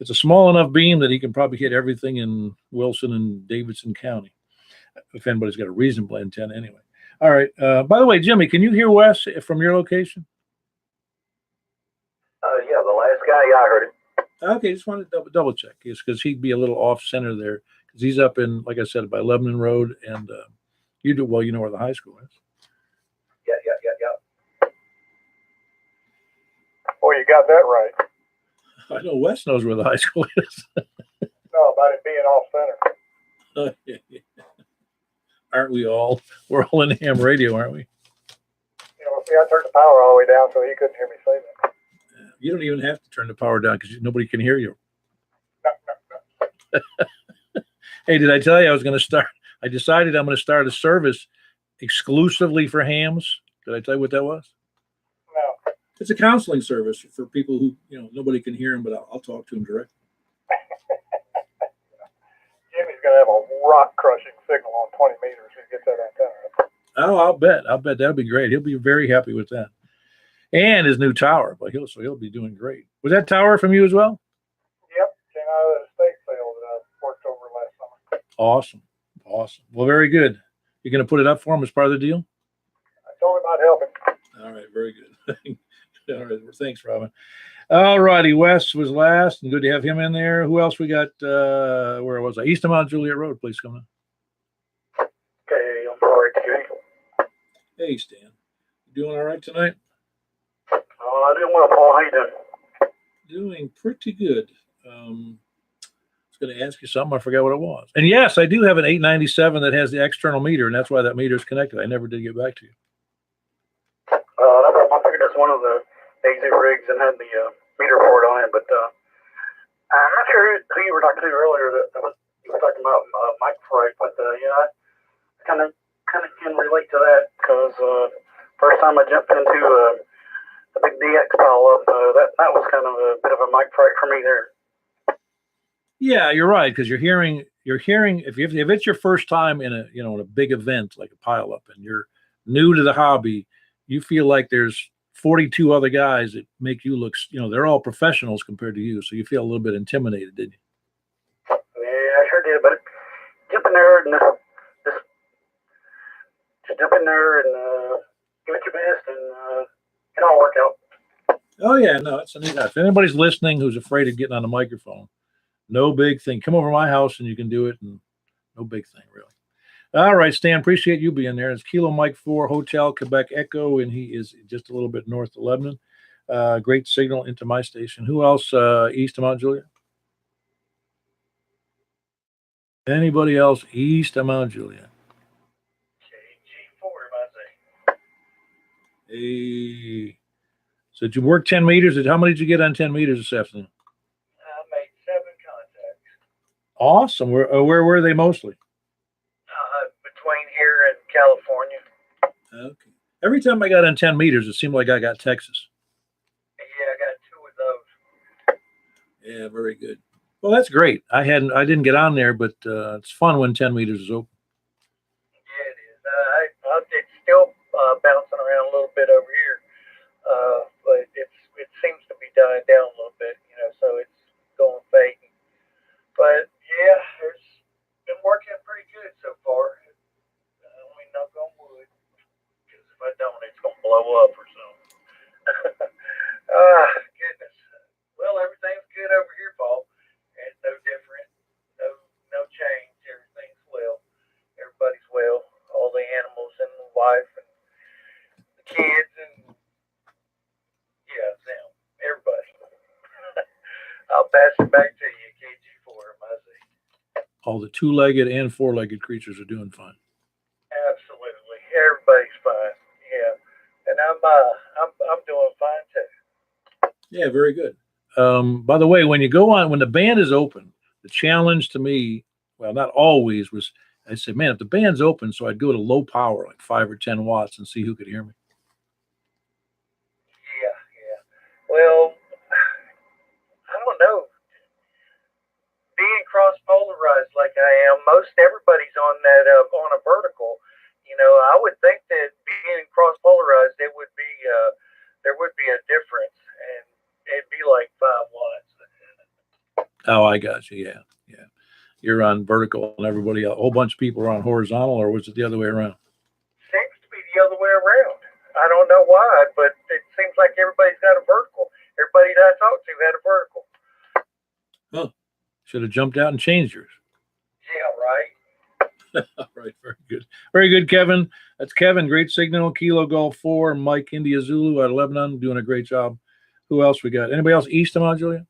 A: It's a small enough beam that he can probably hit everything in Wilson and Davidson County, if anybody's got a reasonable antenna anyway. All right. By the way, Jimmy, can you hear Wes from your location?
B: Yeah, the last guy, yeah, I heard it.
A: Okay, just wanted to double check, because he'd be a little off center there, because he's up in, like I said, by Lebanon Road, and you do well. You know where the high school is.
B: Yeah.
D: Boy, you got that right.
A: I know Wes knows where the high school is.
D: No, about it being off center.
A: Aren't we all? We're all in ham radio, aren't we?
D: See, I turned the power all the way down so he couldn't hear me say that.
A: You don't even have to turn the power down because nobody can hear you. Hey, did I tell you I was going to start? I decided I'm going to start a service exclusively for hams. Did I tell you what that was?
D: No.
A: It's a counseling service for people who, nobody can hear them, but I'll talk to them directly.
D: Jimmy's going to have a rock crushing signal on 20 meters if he gets that antenna.
A: Oh, I'll bet that'll be great. He'll be very happy with that, and his new tower. But he'll be doing great. Was that tower from you as well?
D: Yep, came out of the estate sale that I worked over last summer.
A: Awesome. Well, very good. You're going to put it up for him as part of the deal?
D: I told him I'd help him.
A: All right, very good. All right, well, thanks, Robin. All righty, Wes was last, and good to have him in there. Who else we got? Where was I? East of Mount Juliet Road, please come in.
B: Okay, I'm sorry, Jimmy.
A: Hey, Stan. You doing all right tonight?
B: I didn't want to Paul. How you doing?
A: Doing pretty good. I was going to ask you something. I forgot what it was. And yes, I do have an 897 that has the external meter, and that's why that meter is connected. I never did get back to you.
B: I figured that's one of the AZ rigs and had the meter port on it, but I'm not sure who you were talking to earlier. You were talking about mic fright, but yeah, I kind of can relate to that because first time I jumped into the big DX pile up, that was kind of a bit of a mic fright for me there.
A: Yeah, you're right, because you're hearing if it's your first time in a big event like a pile up and you're new to the hobby, you feel like there's 42 other guys that make you look, they're all professionals compared to you, so you feel a little bit intimidated, didn't you?
B: Yeah, I sure did, but jump in there and just jump in there and give it your best, and it'll all work out.
A: Oh yeah, no, it's a neat. If anybody's listening who's afraid of getting on the microphone, no big thing. Come over to my house and you can do it, and no big thing really. All right, Stan, appreciate you being there. It's Kilo Mike 4 Hotel Quebec Echo, and he is just a little bit north of Lebanon. Great signal into my station. Who else east of Mount Juliet? Anybody else east of Mount Juliet?
B: KG4,
A: Hey. So did you work 10 meters? How many did you get on 10 meters this afternoon?
B: I made 7 contacts.
A: Awesome. Where were they mostly?
B: Between here and California.
A: Okay. Every time I got on 10 meters, it seemed like I got Texas.
B: Yeah, I got 2 of those.
A: Yeah, very good. Well, that's great. I didn't get on there, but it's fun when 10 meters is open.
B: Yeah, it is. It's still bouncing around a little bit over here, but it seems to be dying down a little bit, so it's going fading. But yeah, it's been working pretty good so far. I mean, knock on wood, because if I don't, it's gonna blow up or something. Goodness. Well, everything's good over here, Paul. It's no different. No change. Everything's well. Everybody's well. All the animals and the wife and the kids and them. Everybody. I'll pass it back to you, KG4, MIZ.
A: All the 2-legged and 4-legged creatures are doing fine.
B: Absolutely. Everybody's fine. Yeah. And I'm doing fine too.
A: Yeah, very good. By the way, when the band is open, the challenge to me, well, not always, was I said, man, if the band's open, so I'd go to low power, like 5 or 10 watts, and see who could hear me.
B: Yeah. Well, I don't know. Being most everybody's on that on a vertical. You know, I would think that being cross polarized, it would be there would be a difference, and it'd be like 5 watts.
A: Oh, I got you. Yeah, yeah. You're on vertical, and everybody, a whole bunch of people are on horizontal, or was it the other way around?
B: Seems to be the other way around. I don't know why, but it seems like everybody's got a vertical. Everybody that I talked to had a vertical.
A: Oh, should have jumped out and changed yours.
B: Yeah, right.
A: All right, very good. Very good, Kevin. That's Kevin. Great signal. Kilo Golf 4. Mike India Zulu out of Lebanon, doing a great job. Who else we got? Anybody else east of Mount Juliet?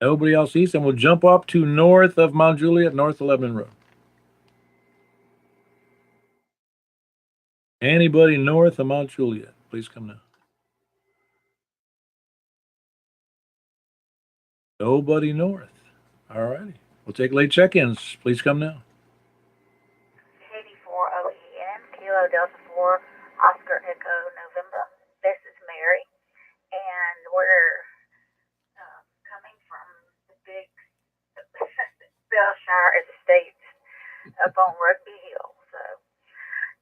A: Nobody else east, and we'll jump up to north of Mount Juliet, north of Lebanon Road. Anybody north of Mount Juliet, please come now. Nobody north. All righty. We'll take late check-ins. Please come now.
C: 84 OEN, Kilo Delta 4, Oscar Echo November. This is Mary, and we're coming from the big Bellshire Estates up on Rugby Hill. So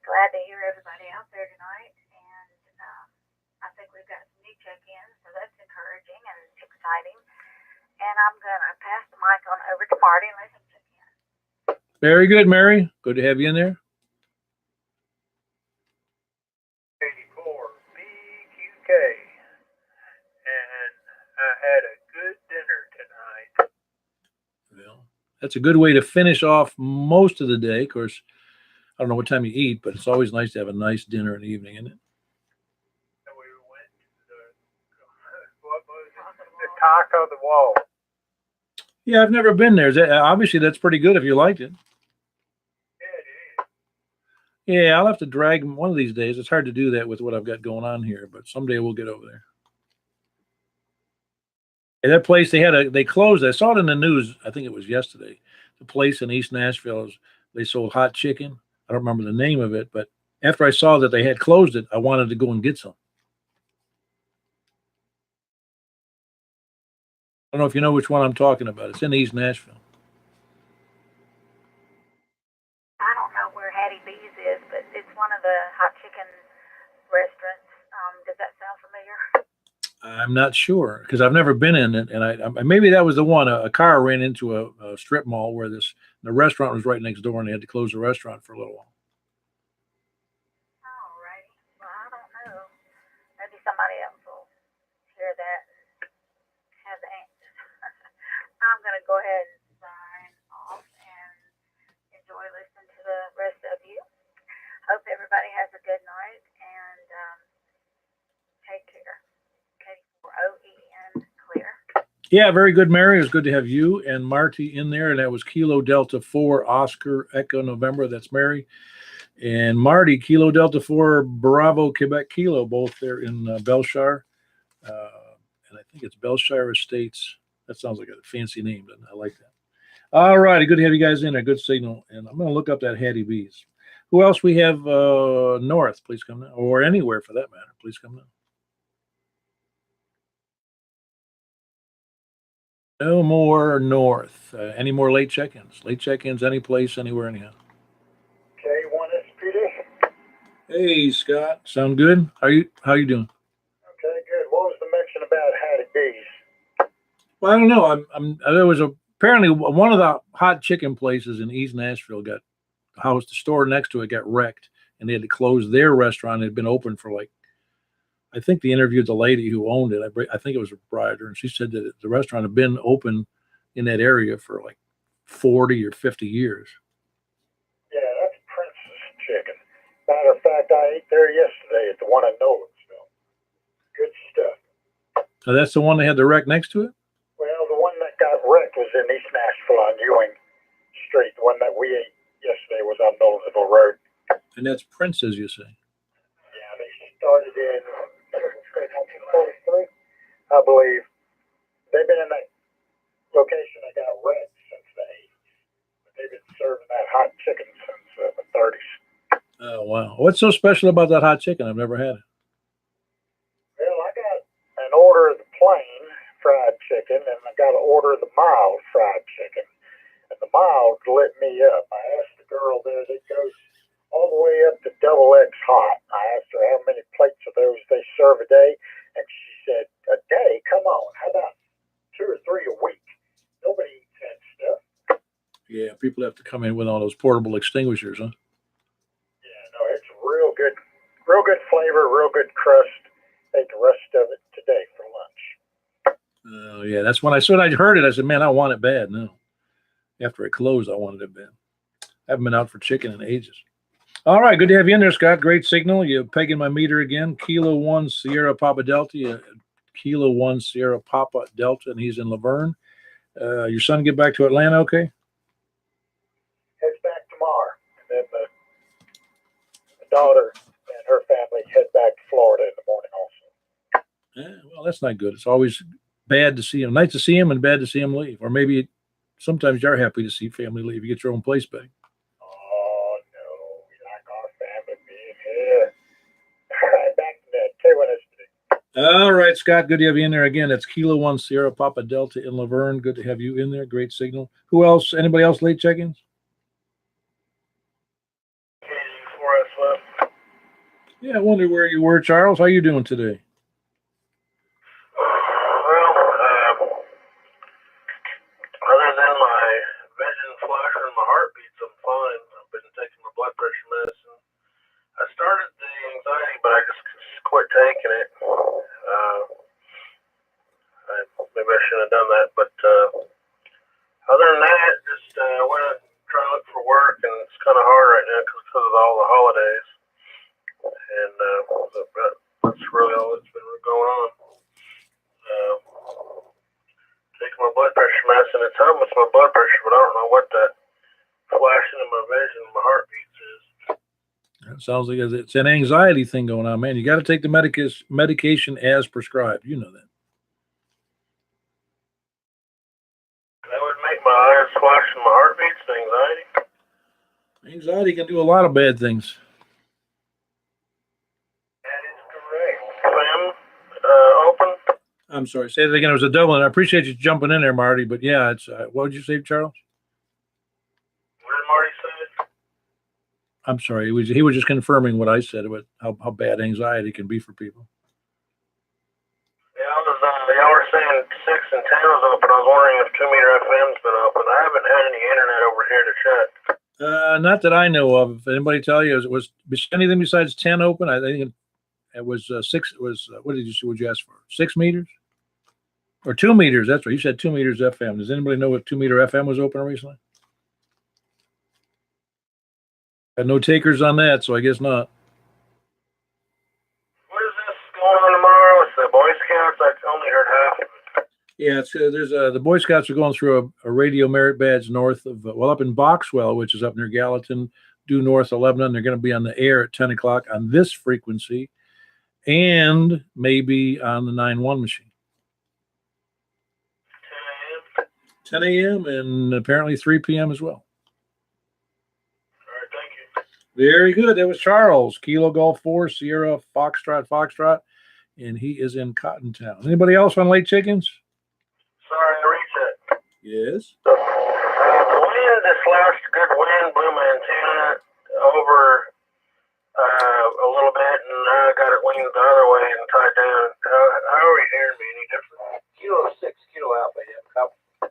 C: glad to hear everybody out there tonight, and I think we've got some new check-ins, so that's encouraging and exciting. And I'm going to pass the mic on over to Marty and let him check in.
A: Very good, Mary. Good to have you in there.
B: 84 BQK, and I had a good dinner tonight.
A: Well, that's a good way to finish off most of the day. Of course, I don't know what time you eat, but it's always nice to have a nice dinner in the evening, isn't it?
B: And we went to what was it? The Taco the Wall.
A: Yeah, I've never been there. Obviously, that's pretty good if you liked it.
B: Yeah, it is.
A: Yeah, I'll have to drag them one of these days. It's hard to do that with what I've got going on here, but someday we'll get over there. And that place they closed. I saw it in the news. I think it was yesterday. The place in East Nashville, they sold hot chicken. I don't remember the name of it, but after I saw that they had closed it, I wanted to go and get some. I don't know if you know which one I'm talking about. It's in East Nashville.
C: I don't know where Hattie B's is, but it's one of the hot chicken restaurants. Does that sound familiar?
A: I'm not sure because I've never been in it, and I maybe that was the one. A car ran into a strip mall where the restaurant was right next door, and they had to close the restaurant for a little while.
C: All righty. Well, I don't know. Maybe somebody else will hear that and have the answers. I'm going to go ahead and sign off and enjoy listening to the rest of you. Hope everybody has a good night, and take care. K4OEN clear.
A: Yeah, very good, Mary. It was good to have you and Marty in there, and that was Kilo Delta 4 Oscar Echo November. That's Mary. And Marty, Kilo Delta 4 Bravo Quebec Kilo, both there in Bellshire. And I think it's Bellshire Estates. That sounds like a fancy name, doesn't it? I like that. All righty, good to have you guys in there. Good signal. And I'm going to look up that Hattie B's. Who else we have north? Please come now. Or anywhere for that matter. Please come now. No more north. Any more late check-ins? Late check-ins, any place, anywhere, anyhow.
D: K1SPD.
A: Hey, Scott. Sound good? How you doing?
D: Okay, good. What was the mention about Hattie B's?
A: Well, I don't know. There was apparently one of the hot chicken places in East Nashville got the store next to it got wrecked, and they had to close their restaurant. It had been open for I think they interviewed the lady who owned it. I think it was a proprietor, and she said that the restaurant had been open in that area for 40 or 50 years.
D: Yeah, that's Prince's Chicken. Matter of fact, I ate there yesterday at the one in Nolensville. Good stuff.
A: So that's the one they had the wreck next to it?
D: Well, the one that got wrecked was in East Nashville on Ewing Street. The one that we ate yesterday was on Nolensville Road.
A: And that's Prince's, you say?
D: Yeah, they started in 1943, I believe. They've been in that location that got wrecked since the 80s. But they've been serving that hot chicken since the 30s.
A: Oh, wow. What's so special about that hot chicken? I've never had it.
D: Well, I got an order of the plain fried chicken,
E: chicken, and I got to order the mild fried chicken. And the mild lit me up. I asked the girl there that goes all the way up to double X hot. I asked her how many plates of those they serve a day, and she said, a day? Come on, how about 2 or 3 a week? Nobody eats that stuff.
A: Yeah, people have to come in with all those portable extinguishers, huh?
E: Yeah, no, it's real good flavor, real good crust. Ate the rest of it today for lunch.
A: Oh, yeah, that's when I heard it. I said, man, I want it bad. No, after it closed, I wanted it bad. I haven't been out for chicken in ages. All right, good to have you in there, Scott. Great signal. You're pegging my meter again. Kilo 1 Sierra Papa Delta, Kilo 1 Sierra Papa Delta, and he's in Laverne. Your son get back to Atlanta, okay?
E: Heads back tomorrow, and then the daughter and her family head back to Florida in the morning also.
A: Yeah, well, that's not good. It's always bad to see him. Nice to see him and bad to see him leave. Or maybe sometimes you're happy to see family leave. You get your own place back.
E: Oh, no, we like our family being here. All right, back to that. Tell you what else to do.
A: All right, Scott, good to have you in there again. That's Kilo 1 Sierra Papa Delta in Laverne. Good to have you in there. Great signal. Who else? Anybody else late check-ins? Yeah, I wonder where you were, Charles. How you doing today?
F: Well, other than my vision flash and my heartbeats, I'm fine. I've been taking my blood pressure medicine. I started the anxiety, but I just quit taking it. Maybe I shouldn't have done that, but other than that, just went to try to look for work, and it's kind of hard right now because of all the holidays. And that's really all that's been going on. Taking my blood pressure medicine, it's helping with my blood pressure, but I don't know what that flashing in my vision and my heartbeats is.
A: It sounds like it's an anxiety thing going on, man. You got to take the medication as prescribed. You know that.
F: That would make my eyes flash and my heartbeats and anxiety.
A: Anxiety can do a lot of bad things.
F: That is correct. Sam, open.
A: I'm sorry. Say that again. It was a double, and I appreciate you jumping in there, Marty. But yeah, it's what did you say, Charles?
F: What did Marty say?
A: I'm sorry. He was just confirming what I said about how bad anxiety can be for people.
F: Yeah, y'all were saying 6 and 10 was open. I was wondering if 2 Meter FM's been open. I haven't had any internet over here to check.
A: Not that I know of. If anybody tell you, was anything besides 10 open? I think it was 6. It was what did you ask for? 6 meters or 2 meters? That's right. You said 2 meters FM. Does anybody know if 2 Meter FM was open recently? Got no takers on that, so I guess not.
F: What is this going on tomorrow? It's the Boy Scouts. I only heard half of it.
A: Yeah, it's there's the Boy Scouts are going through a radio merit badge north of up in Boxwell, which is up near Gallatin, due north of Lebanon. They're going to be on the air at 10 o'clock on this frequency, and maybe on the 9-1 machine. 10 a.m. and apparently 3 p.m. as well. Very good. That was Charles, Kilo Golf 4, Sierra Foxtrot, and he is in Cottontown. Anybody else on late chickens?
F: Sorry, I reset.
A: Yes.
F: The wind, this last good wind blew my antenna over a little bit, and I got it winged the other way and tied down. How are you hearing me? Any different?
B: Kilo 6, Kilo Alpha, yeah.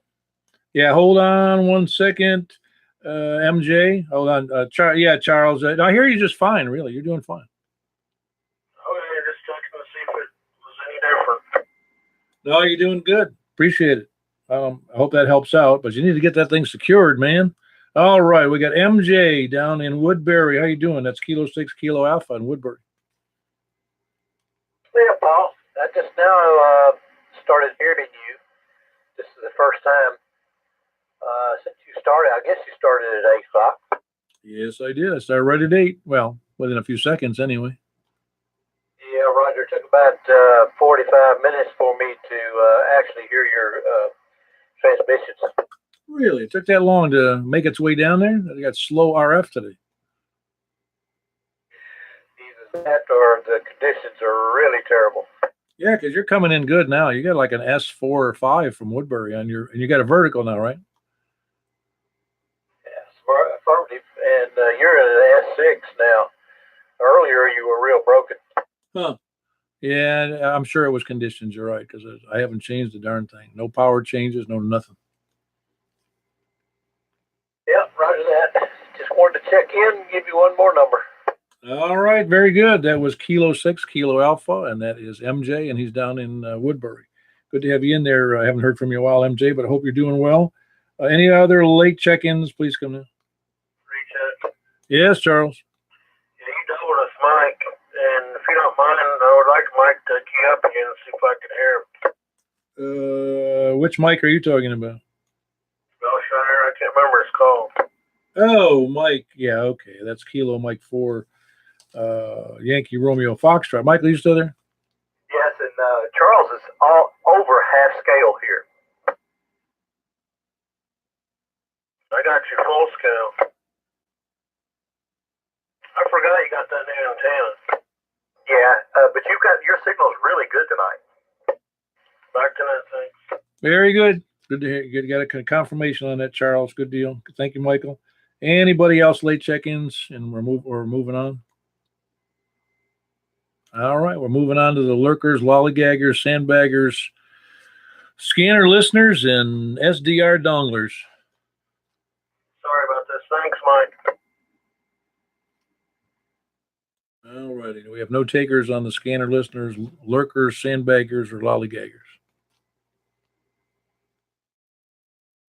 A: Yeah, hold on 1 second. MJ, hold on. Charles. I hear you just fine, really. You're doing fine.
F: Okay, just checking to see if it was any different.
A: No, you're doing good. Appreciate it. I hope that helps out, but you need to get that thing secured, man. All right, we got MJ down in Woodbury. How you doing? That's Kilo 6, Kilo Alpha in Woodbury.
B: Yeah, Paul. I just now started hearing you. This is the first time since you started. I guess you started at 8 o'clock.
A: Yes, I did. I started right at 8. Well, within a few seconds anyway.
B: Yeah, Roger. It took about 45 minutes for me to actually hear your transmissions.
A: Really? It took that long to make its way down there? They got slow RF today.
B: Either that or the conditions are really terrible.
A: Yeah, because you're coming in good now. You got like an S4 or 5 from Woodbury on your, and you got a vertical now, right?
B: Yeah, affirmative. And you're at an S6 now. Earlier, you were real broken.
A: Huh. Yeah, and I'm sure it was conditions. You're right, because I haven't changed the darn thing. No power changes, no nothing.
B: Yep, roger that. Just wanted to check in and give you one more number.
A: All right, very good. That was Kilo 6, Kilo Alpha, and that is MJ, and he's down in Woodbury. Good to have you in there. I haven't heard from you in a while, MJ, but I hope you're doing well. Any other late check-ins, please come in.
F: Recheck.
A: Yes, Charles.
F: Yeah, you doubled us, Mike. And if you don't mind, I would like Mike to key up again and see if I can hear him.
A: Which mic are you talking about?
F: Belshire, I can't remember his call.
A: Oh, Mike. Yeah, okay. That's Kilo Mike 4, Yankee Romeo Foxtrot. Michael, you still there?
B: Yes, and Charles is all over half scale here.
F: I got you full scale. I forgot you got that new antenna.
B: Yeah, but you've got your signal's really good tonight.
F: Back to that thing.
A: Very good. Good to hear. You got a confirmation on that, Charles. Good deal. Thank you, Michael. Anybody else late check-ins? And we're moving on. All right, we're moving on to the lurkers, lollygaggers, sandbaggers, scanner listeners, and SDR donglers.
F: Sorry about this. Thanks, Mike.
A: All righty. We have no takers on the scanner listeners, lurkers, sandbaggers, or lollygaggers.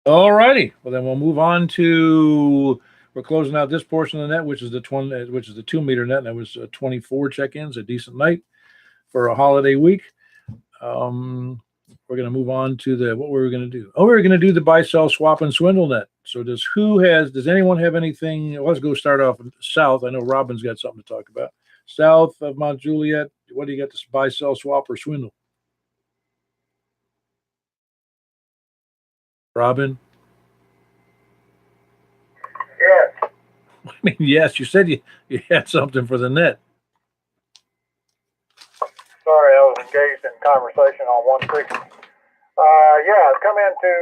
A: All righty. Well, then we'll move on to, we're closing out this portion of the net, which is the 2 meter net. And that was 24 check-ins, a decent night for a holiday week. We're going to move on to what were we going to do? Oh, we were going to do the buy, sell, swap, and swindle net. So does anyone have anything? Let's go start off south. I know Robin's got something to talk about. South of Mount Juliet, what do you got to buy, sell, swap, or swindle? Robin?
E: Yes.
A: I mean, yes, you said you had something for the net.
E: Sorry, I was engaged in conversation on 160. Yeah, I've come into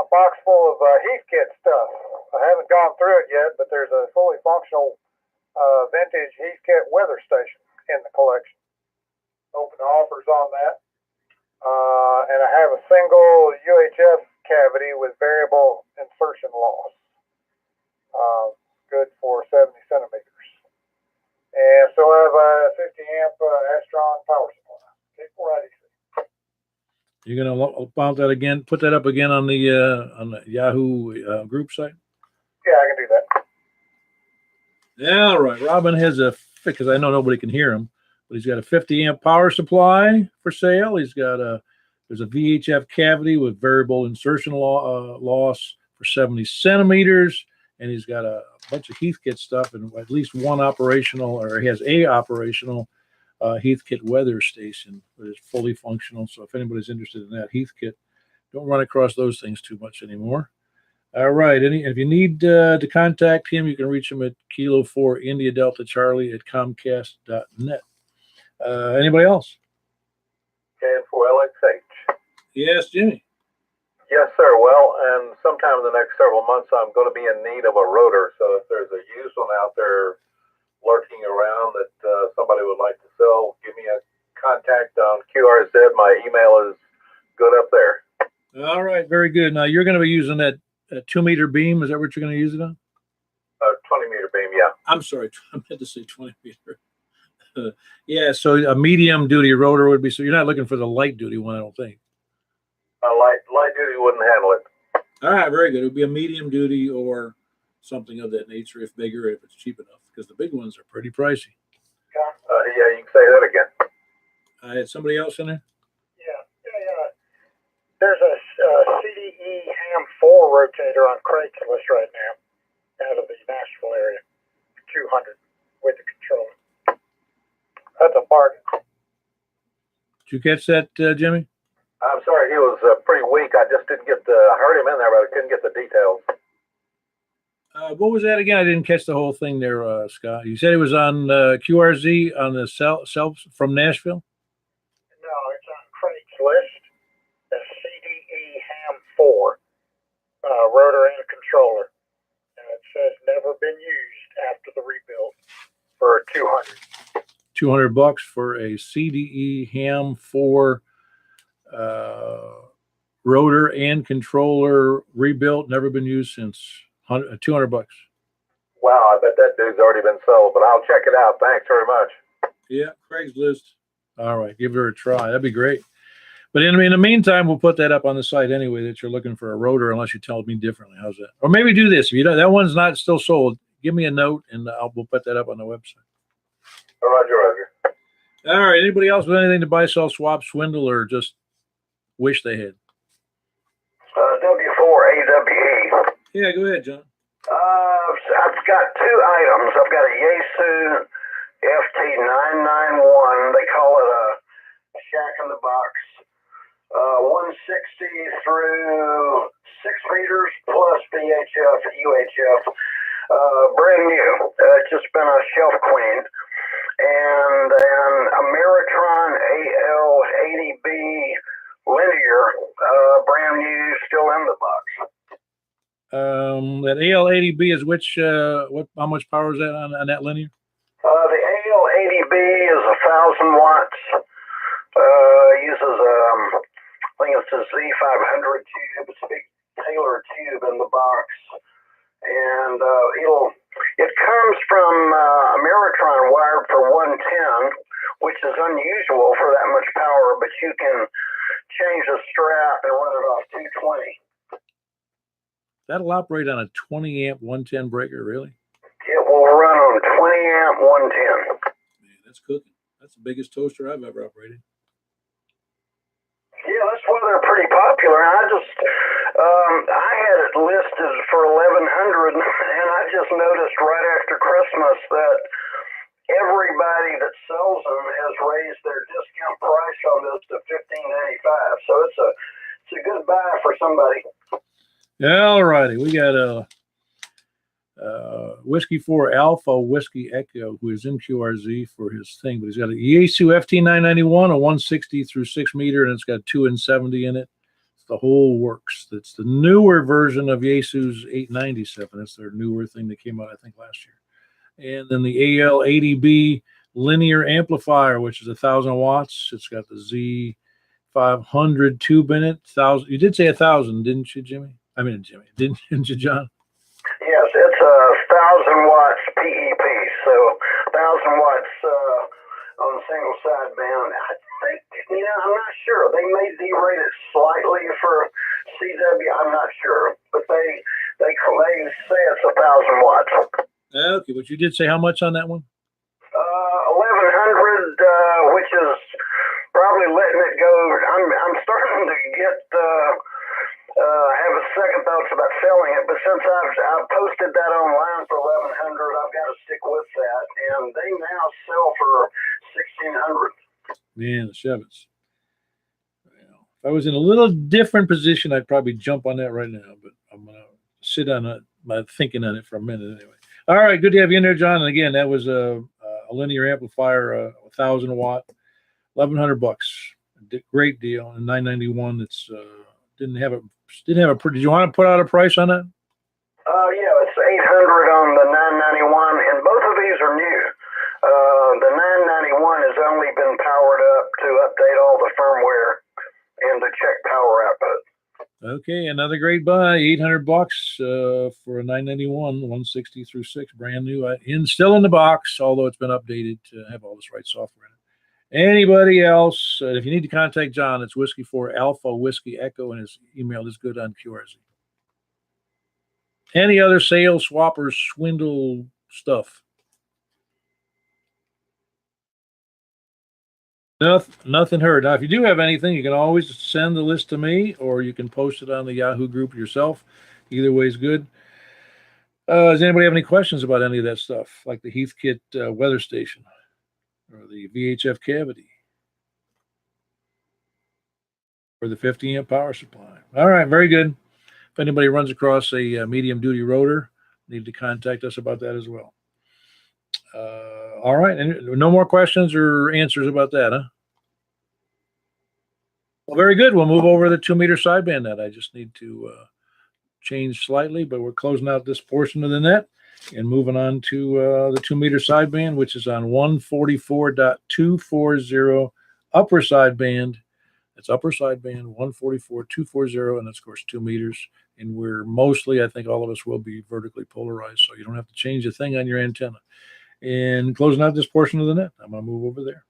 E: a box full of Heathkit stuff. I haven't gone through it yet, but there's a fully functional vintage Heathkit weather station in the collection. Open offers on that. And I have a single UHF cavity with variable insertion loss. Good for 70 centimeters. And so I have a 50 amp Astron power supply. Capable ready.
A: You're gonna mount that again, put that up again on the Yahoo group site?
E: Yeah, I can do that.
A: Yeah, all right. Robin has because I know nobody can hear him, but he's got a 50 amp power supply for sale. He's got there's a VHF cavity with variable insertion loss for 70 centimeters, and he's got a bunch of Heathkit stuff and at least one operational, or he has a operational Heathkit weather station that is fully functional. So if anybody's interested in that, Heathkit, don't run across those things too much anymore. All right. If you need to contact him, you can reach him at Kilo 4 India Delta Charlie at Comcast.net. Anybody else?
B: And for LXH.
A: Yes, Jimmy.
B: Yes, sir. Well, and sometime in the next several months, I'm going to be in need of a rotor. So if there's a used one out there lurking around that somebody would like to sell, give me a contact on QRZ. My email is good up there.
A: All right, very good. Now you're going to be using that 2 meter beam. Is that what you're going to use it on?
B: 20 meter beam, yeah.
A: I'm sorry, I meant to say 20 meter. Yeah, so a medium duty rotor would be. So you're not looking for the light duty one, I don't think.
B: Light duty wouldn't handle it.
A: All right, very good. It would be a medium duty or something of that nature, if bigger, if it's cheap enough, because the big ones are pretty pricey.
B: Yeah, you can say that again.
A: I had somebody else in there?
E: Yeah. There's a CDE Ham 4 rotator on Craigslist right now out of the Nashville area. 200 with the controller. That's a bargain.
A: Did you catch that, Jimmy?
B: I'm sorry, he was pretty weak. I just didn't get I heard him in there, but I couldn't get the details.
A: What was that again? I didn't catch the whole thing there, Scott. You said it was on QRZ on the cell from Nashville?
E: No, rotor and a controller. And it says never been used after the rebuild for 200.
A: $200 for a CDE Ham 4 rotor and controller rebuilt, never been used since. $200.
B: Wow, I bet that dude's already been sold, but I'll check it out. Thanks very much.
A: Yeah, Craigslist. All right, give her a try. That'd be great. But in the meantime, we'll put that up on the site anyway, that you're looking for a rotor, unless you tell me differently. How's that? Or maybe do this. If you don't, that one's not still sold, give me a note and we'll put that up on the website.
B: Roger, Roger.
A: All right. Anybody else with anything to buy, sell, swap, swindle, or just wish they had?
B: W4AWE.
A: Yeah, go ahead, John.
B: I've got two items. I've got a Yaesu FT991. They call it a shack in the box. 160 through 6 meters plus VHF, UHF. Brand new. It's just been a shelf queen. And an Ameritron AL80B linear, brand new, still in the box.
A: That AL80B is which? How much power is that on that linear?
B: The AL80B is 1,000 watts. Uses I think it's a Z500 tube. It's a big Taylor tube in the box, and it comes from Ameritron wired for 110, which is unusual for that much power. But you can change the strap and run it off 220.
A: That'll operate on a 20 amp 110 breaker, really?
B: It will run on 20 amp 110.
A: Man, that's cooking. That's the biggest toaster I've ever operated.
B: Yeah, that's why they're pretty popular. I had it listed for 1,100, and I just noticed right after Christmas that everybody that sells them has raised their discount price on this to $15.95. So it's a good buy for somebody.
A: All righty, we got a Whiskey 4 Alpha Whiskey Echo, who is in QRZ for his thing, but he's got a Yaesu FT991, a 160 through 6 meter, and it's got 2 and 70 in it. It's the whole works. It's the newer version of Yaesu's 897. That's their newer thing that came out, I think, last year. And then the AL80B linear amplifier, which is 1,000 watts. It's got the Z500 tube in it. 1,000. You did say 1,000, didn't you, Jimmy? I mean, Jimmy, didn't you, John?
B: Yes, it's a 1,000 watts PEP, so 1,000 watts on single sideband. I think, I'm not sure. They may derate it slightly for CW. I'm not sure, but they say it's 1,000 watts.
A: Okay, but you did say how much on that one?
B: 1,100, which is probably letting it go. I'm starting to get. Have a second thoughts about selling it, but since I've posted that online for 1,100, I've got to stick with that, and they now sell for 1,600.
A: Man, the Chevets. Well, if I was in a little different position, I'd probably jump on that right now, but I'm gonna sit on it, thinking on it for a minute anyway. All right, good to have you in there, John. And again, that was a linear amplifier, 1,000 watt, $1,100. Great deal. And 991. It's didn't have a. Did you want to put out a price on that?
B: Yeah, it's 800 on the 991, and both of these are new. The 991 has only been powered up to update all the firmware and to check power output.
A: Okay, another great buy, $800 for a 991, 160 through 6, brand new, still in the box, although it's been updated to have all this right software in it. Anybody else? If you need to contact John, it's Whiskey 4 Alpha Whiskey Echo, and his email is good on QRZ. Any other sales, swappers, swindle stuff? Nothing heard. Now, if you do have anything, you can always send the list to me, or you can post it on the Yahoo group yourself. Either way is good. Does anybody have any questions about any of that stuff, like the Heathkit weather station or the VHF cavity or the 50 amp power supply? All right, very good. If anybody runs across a medium duty rotor, need to contact us about that as well. All right, and no more questions or answers about that, huh? Well, very good. We'll move over to the 2 meter sideband net. I just need to changed slightly, but we're closing out this portion of the net and moving on to the 2-meter sideband, which is on 144.240 upper sideband. That's upper sideband 144.240, and that's, of course, 2 meters. And we're mostly, I think all of us will be vertically polarized, so you don't have to change a thing on your antenna. And closing out this portion of the net, I'm going to move over there.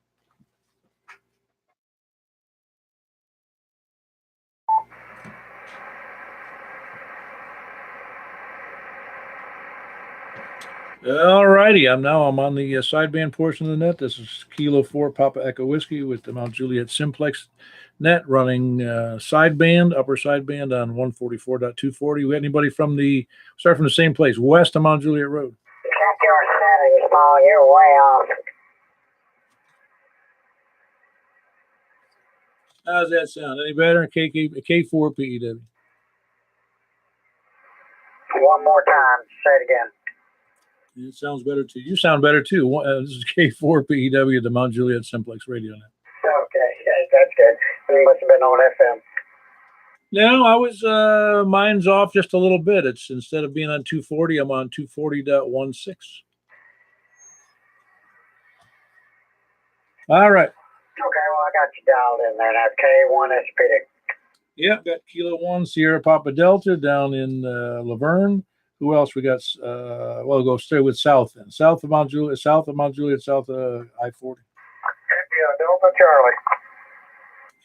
A: All righty, I'm on the sideband portion of the net. This is Kilo 4 Papa Echo Whiskey with the Mount Juliet Simplex Net running sideband, upper sideband on 144.240. We got anybody from start from the same place, west of Mount Juliet Road?
E: Check your settings, Paul. You're way off.
A: How's that sound? Any better? K4 PEW.
E: One more time. Say it again.
A: It sounds better too. You sound better too. This is K4 PEW, the Mount Juliet Simplex Radio Net.
E: Okay, that's good. You must have been on FM.
A: No, I was, mine's off just a little bit. It's instead of being on 240, I'm on 240.16. All right.
E: Okay, well, I got you dialed in there. That's K1SP.
A: Yep, got Kilo 1 Sierra Papa Delta down in Laverne. Who else we got? We'll go straight with south then. South of Mount Juliet, south of I-40.
E: India Delta Charlie.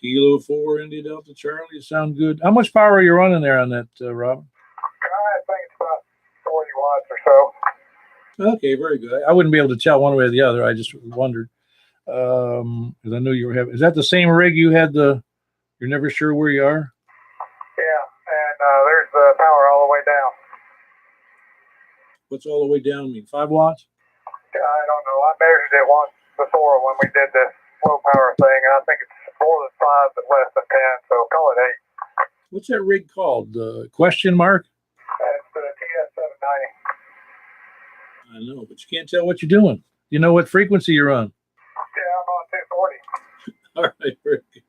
A: Kilo 4 India Delta Charlie. Sound good. How much power are you running there on that, Rob?
E: I think it's about 40 watts or so.
A: Okay, very good. I wouldn't be able to tell one way or the other. I just wondered. Because I knew you were having. Is that the same rig you had you're never sure where you are?
E: Yeah, and there's the power all the way down.
A: What's all the way down mean? 5 watts?
E: I don't know. I measured it once before when we did this low power thing, and I think it's more than 5 but less than 10, so call it 8.
A: What's that rig called? Question mark?
E: That's the TS790.
A: I know, but you can't tell what you're doing. You know what frequency you're on.
E: Yeah, I'm on 240.
A: All right, very good.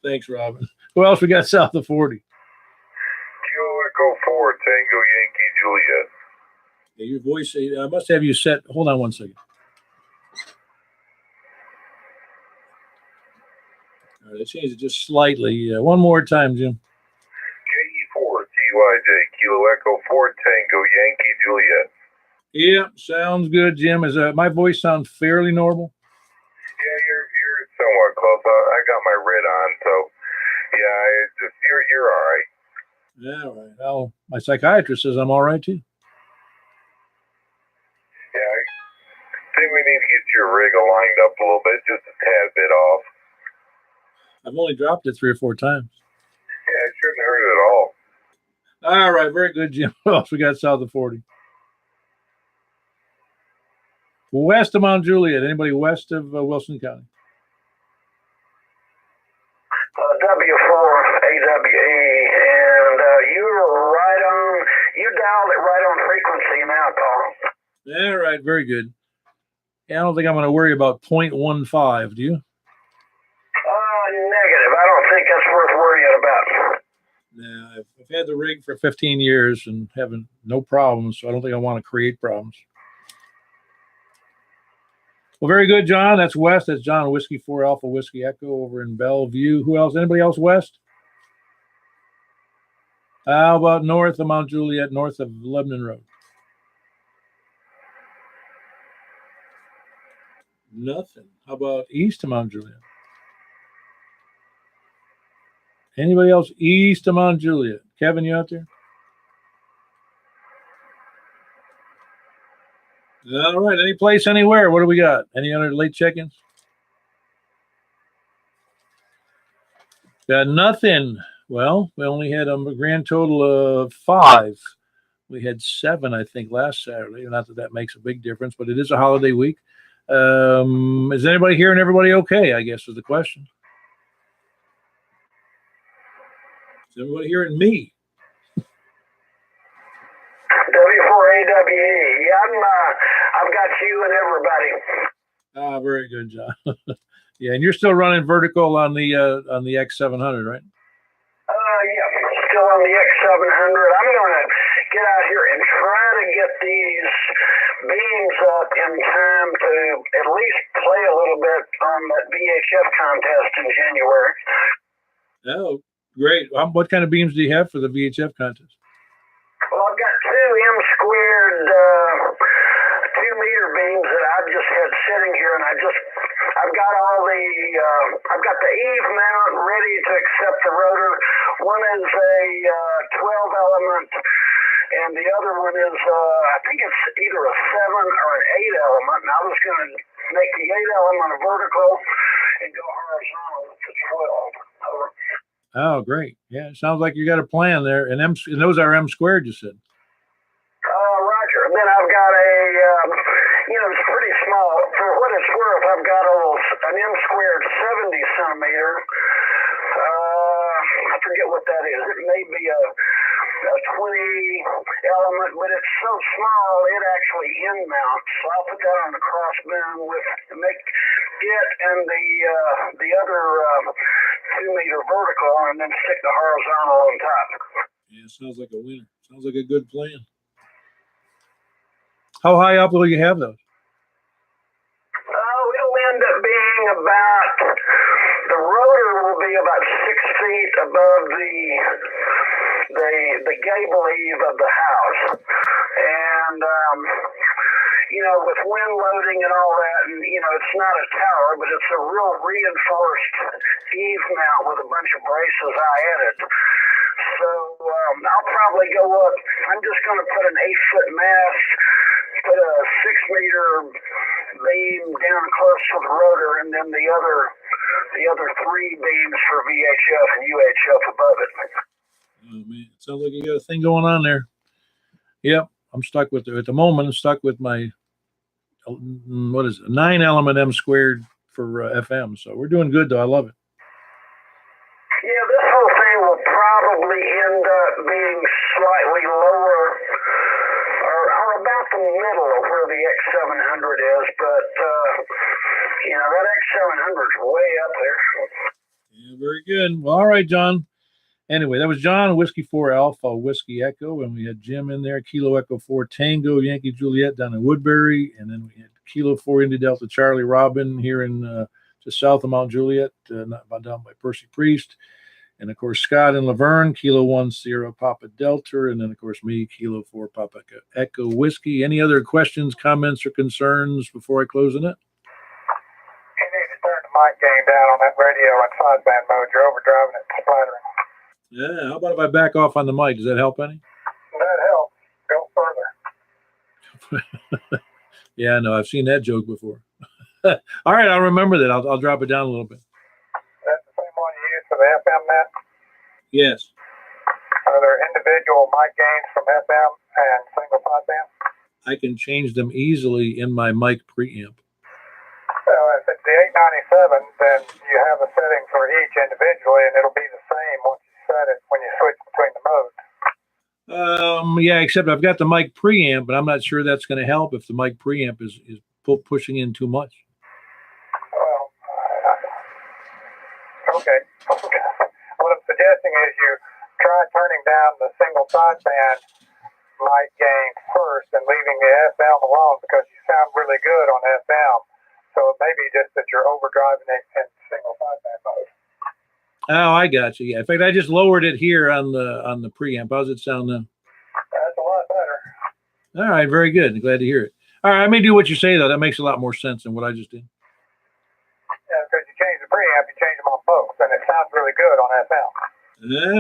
A: Thanks, Robin. Who else we got south of 40?
D: Kilo Echo 4 Tango Yankee Juliet.
A: Yeah, your voice, I must have you set. Hold on one second. All right, I changed it just slightly. One more time, Jim.
D: KE4 TYJ Kilo Echo 4 Tango Yankee Juliet.
A: Yeah, sounds good, Jim. Is my voice sound fairly normal?
D: Yeah, you're somewhat close. I got my red on, so yeah, you're all right.
A: Yeah, all right. Well, my psychiatrist says I'm all right too.
D: Yeah, I think we need to get your rig aligned up a little bit, just a tad bit off.
A: I've only dropped it 3 or 4 times.
D: Yeah, it shouldn't hurt at all.
A: All right, very good, Jim. What else we got south of 40? West of Mount Juliet. Anybody west of Wilson County?
E: W4 AWE, and you're right on. You dialed it right on frequency now, Paul.
A: All right, very good. Yeah, I don't think I'm going to worry about 0.15. Do you?
E: Negative. I don't think that's worth worrying about.
A: Yeah, I've had the rig for 15 years and having no problems, so I don't think I want to create problems. Well, very good, John. That's west. That's John Whiskey 4 Alpha Whiskey Echo over in Bellevue. Who else? Anybody else west? How about north of Mount Juliet, north of Lebanon Road? Nothing. How about east of Mount Juliet? Anybody else east of Mount Juliet? Kevin, you out there? All right. Any place, anywhere? What do we got? Any other late check-ins? Got nothing. Well, we only had a grand total of 5. We had 7, I think, last Saturday. Not that that makes a big difference, but it is a holiday week. Is anybody hearing everybody okay, I guess, is the question. Is everybody hearing me?
E: W4AWE. Yeah, I've got you and everybody.
A: Ah, very good, John. Yeah, and you're still running vertical on the X700, right?
E: Yeah, still on
B: on the X700. I'm going to get out here and try to get these beams up in time to at least play a little bit on that VHF contest in January.
A: Oh, great. What kind of beams do you have for the VHF contest?
B: Well, I've got two M squared 2-meter beams that I've just had sitting here, and I've got all the I've got the eave mount ready to accept the rotor. One is a 12 element, and the other one is I think it's either a 7 or an 8 element. And I was going to make the 8 element a vertical and go horizontal with the 12. Over.
A: Oh, great. Yeah, it sounds like you got a plan there. And those are M squared, you said.
B: Roger. And then I've got a, it's pretty small. For what it's worth, I've got an M squared 70 centimeter. I forget what that is. It may be a 20 element, but it's so small it actually end mounts. So I'll put that on the crossbeam to make it and the other 2-meter vertical, and then stick the horizontal on top.
A: Yeah, sounds like a winner. Sounds like a good plan. How high up will you have those?
B: It'll end up being about, the rotor will be about 6 feet above the gable eave of the house. And, with wind loading and all that, and, it's not a tower, but it's a real reinforced eave mount with a bunch of braces I added. So I'll probably go up, I'm just going to put an 8-foot mast, put a 6-meter beam down close to the rotor, and then the other 3 beams for VHF and UHF above it.
A: Oh, man. It sounds like you got a thing going on there. Yep. I'm stuck with at the moment. I'm stuck with my 9 element M squared for FM. So we're doing good though. I love it.
B: Yeah, this whole thing will probably end up being slightly lower or about the middle of where the X700 is, but that X700 is way up there.
A: Yeah, very good. Well, all right, John. Anyway, that was John, Whiskey 4 Alpha, Whiskey Echo, and we had Jim in there, Kilo Echo 4 Tango, Yankee Juliet down in Woodbury, and then we had Kilo 4 Indy Delta Charlie Robin here in just south of Mount Juliet, not down by Percy Priest, and of course Scott and Laverne, Kilo 1 Sierra Papa Delta, and then of course me, Kilo 4 Papa Echo Whiskey. Any other questions, comments, or concerns before I close the net?
E: You need to turn the mic gain down on that radio in sideband mode. You're overdriving it, splattering.
A: Yeah, how about if I back off on the mic? Does that help any?
E: That helps. Go further.
A: Yeah, no, I've seen that joke before. All right, I'll remember that. I'll drop it down a little bit.
E: That's the same one you use for the FM net?
A: Yes.
E: Are there individual mic gains from FM and single sideband?
A: I can change them easily in my mic preamp.
E: So if it's the 897, then you have a setting for each individually, and it'll be the same once you set it when you switch between the modes.
A: Yeah, except I've got the mic preamp, but I'm not sure that's going to help if the mic preamp is pushing in too much.
E: Well, okay. What I'm suggesting is you try turning down the single sideband mic gain first and leaving the FM alone, because you sound really good on FM. So it may be just that you're overdriving it in single sideband mode.
A: Oh, I got you. Yeah. In fact, I just lowered it here on the preamp. How's it sound now?
E: That's a lot better.
A: All right, very good. Glad to hear it. All right, I may do what you say though. That makes a lot more sense than what I just did.
E: Yeah, because you change the preamp, you change them on both, and it sounds really good on FM.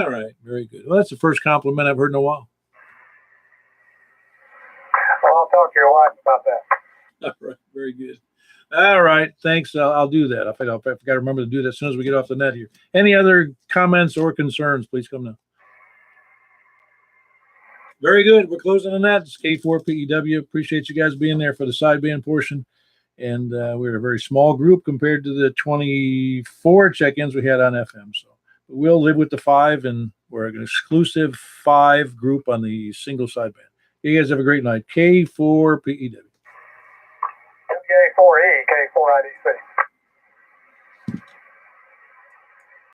A: All right, very good. Well, that's the first compliment I've heard in a while.
E: Well, I'll talk to your wife about that.
A: All right, very good. All right, thanks. I'll do that. I forgot to remember to do that as soon as we get off the net here. Any other comments or concerns, please come now. Very good. We're closing on that. It's K4PEW. Appreciate you guys being there for the sideband portion. And we're a very small group compared to the 24 check-ins we had on FM. So we'll live with the 5, and we're an exclusive 5 group on the single sideband. You guys have a great night. K4PEW.
E: MJ4E, K4IDC.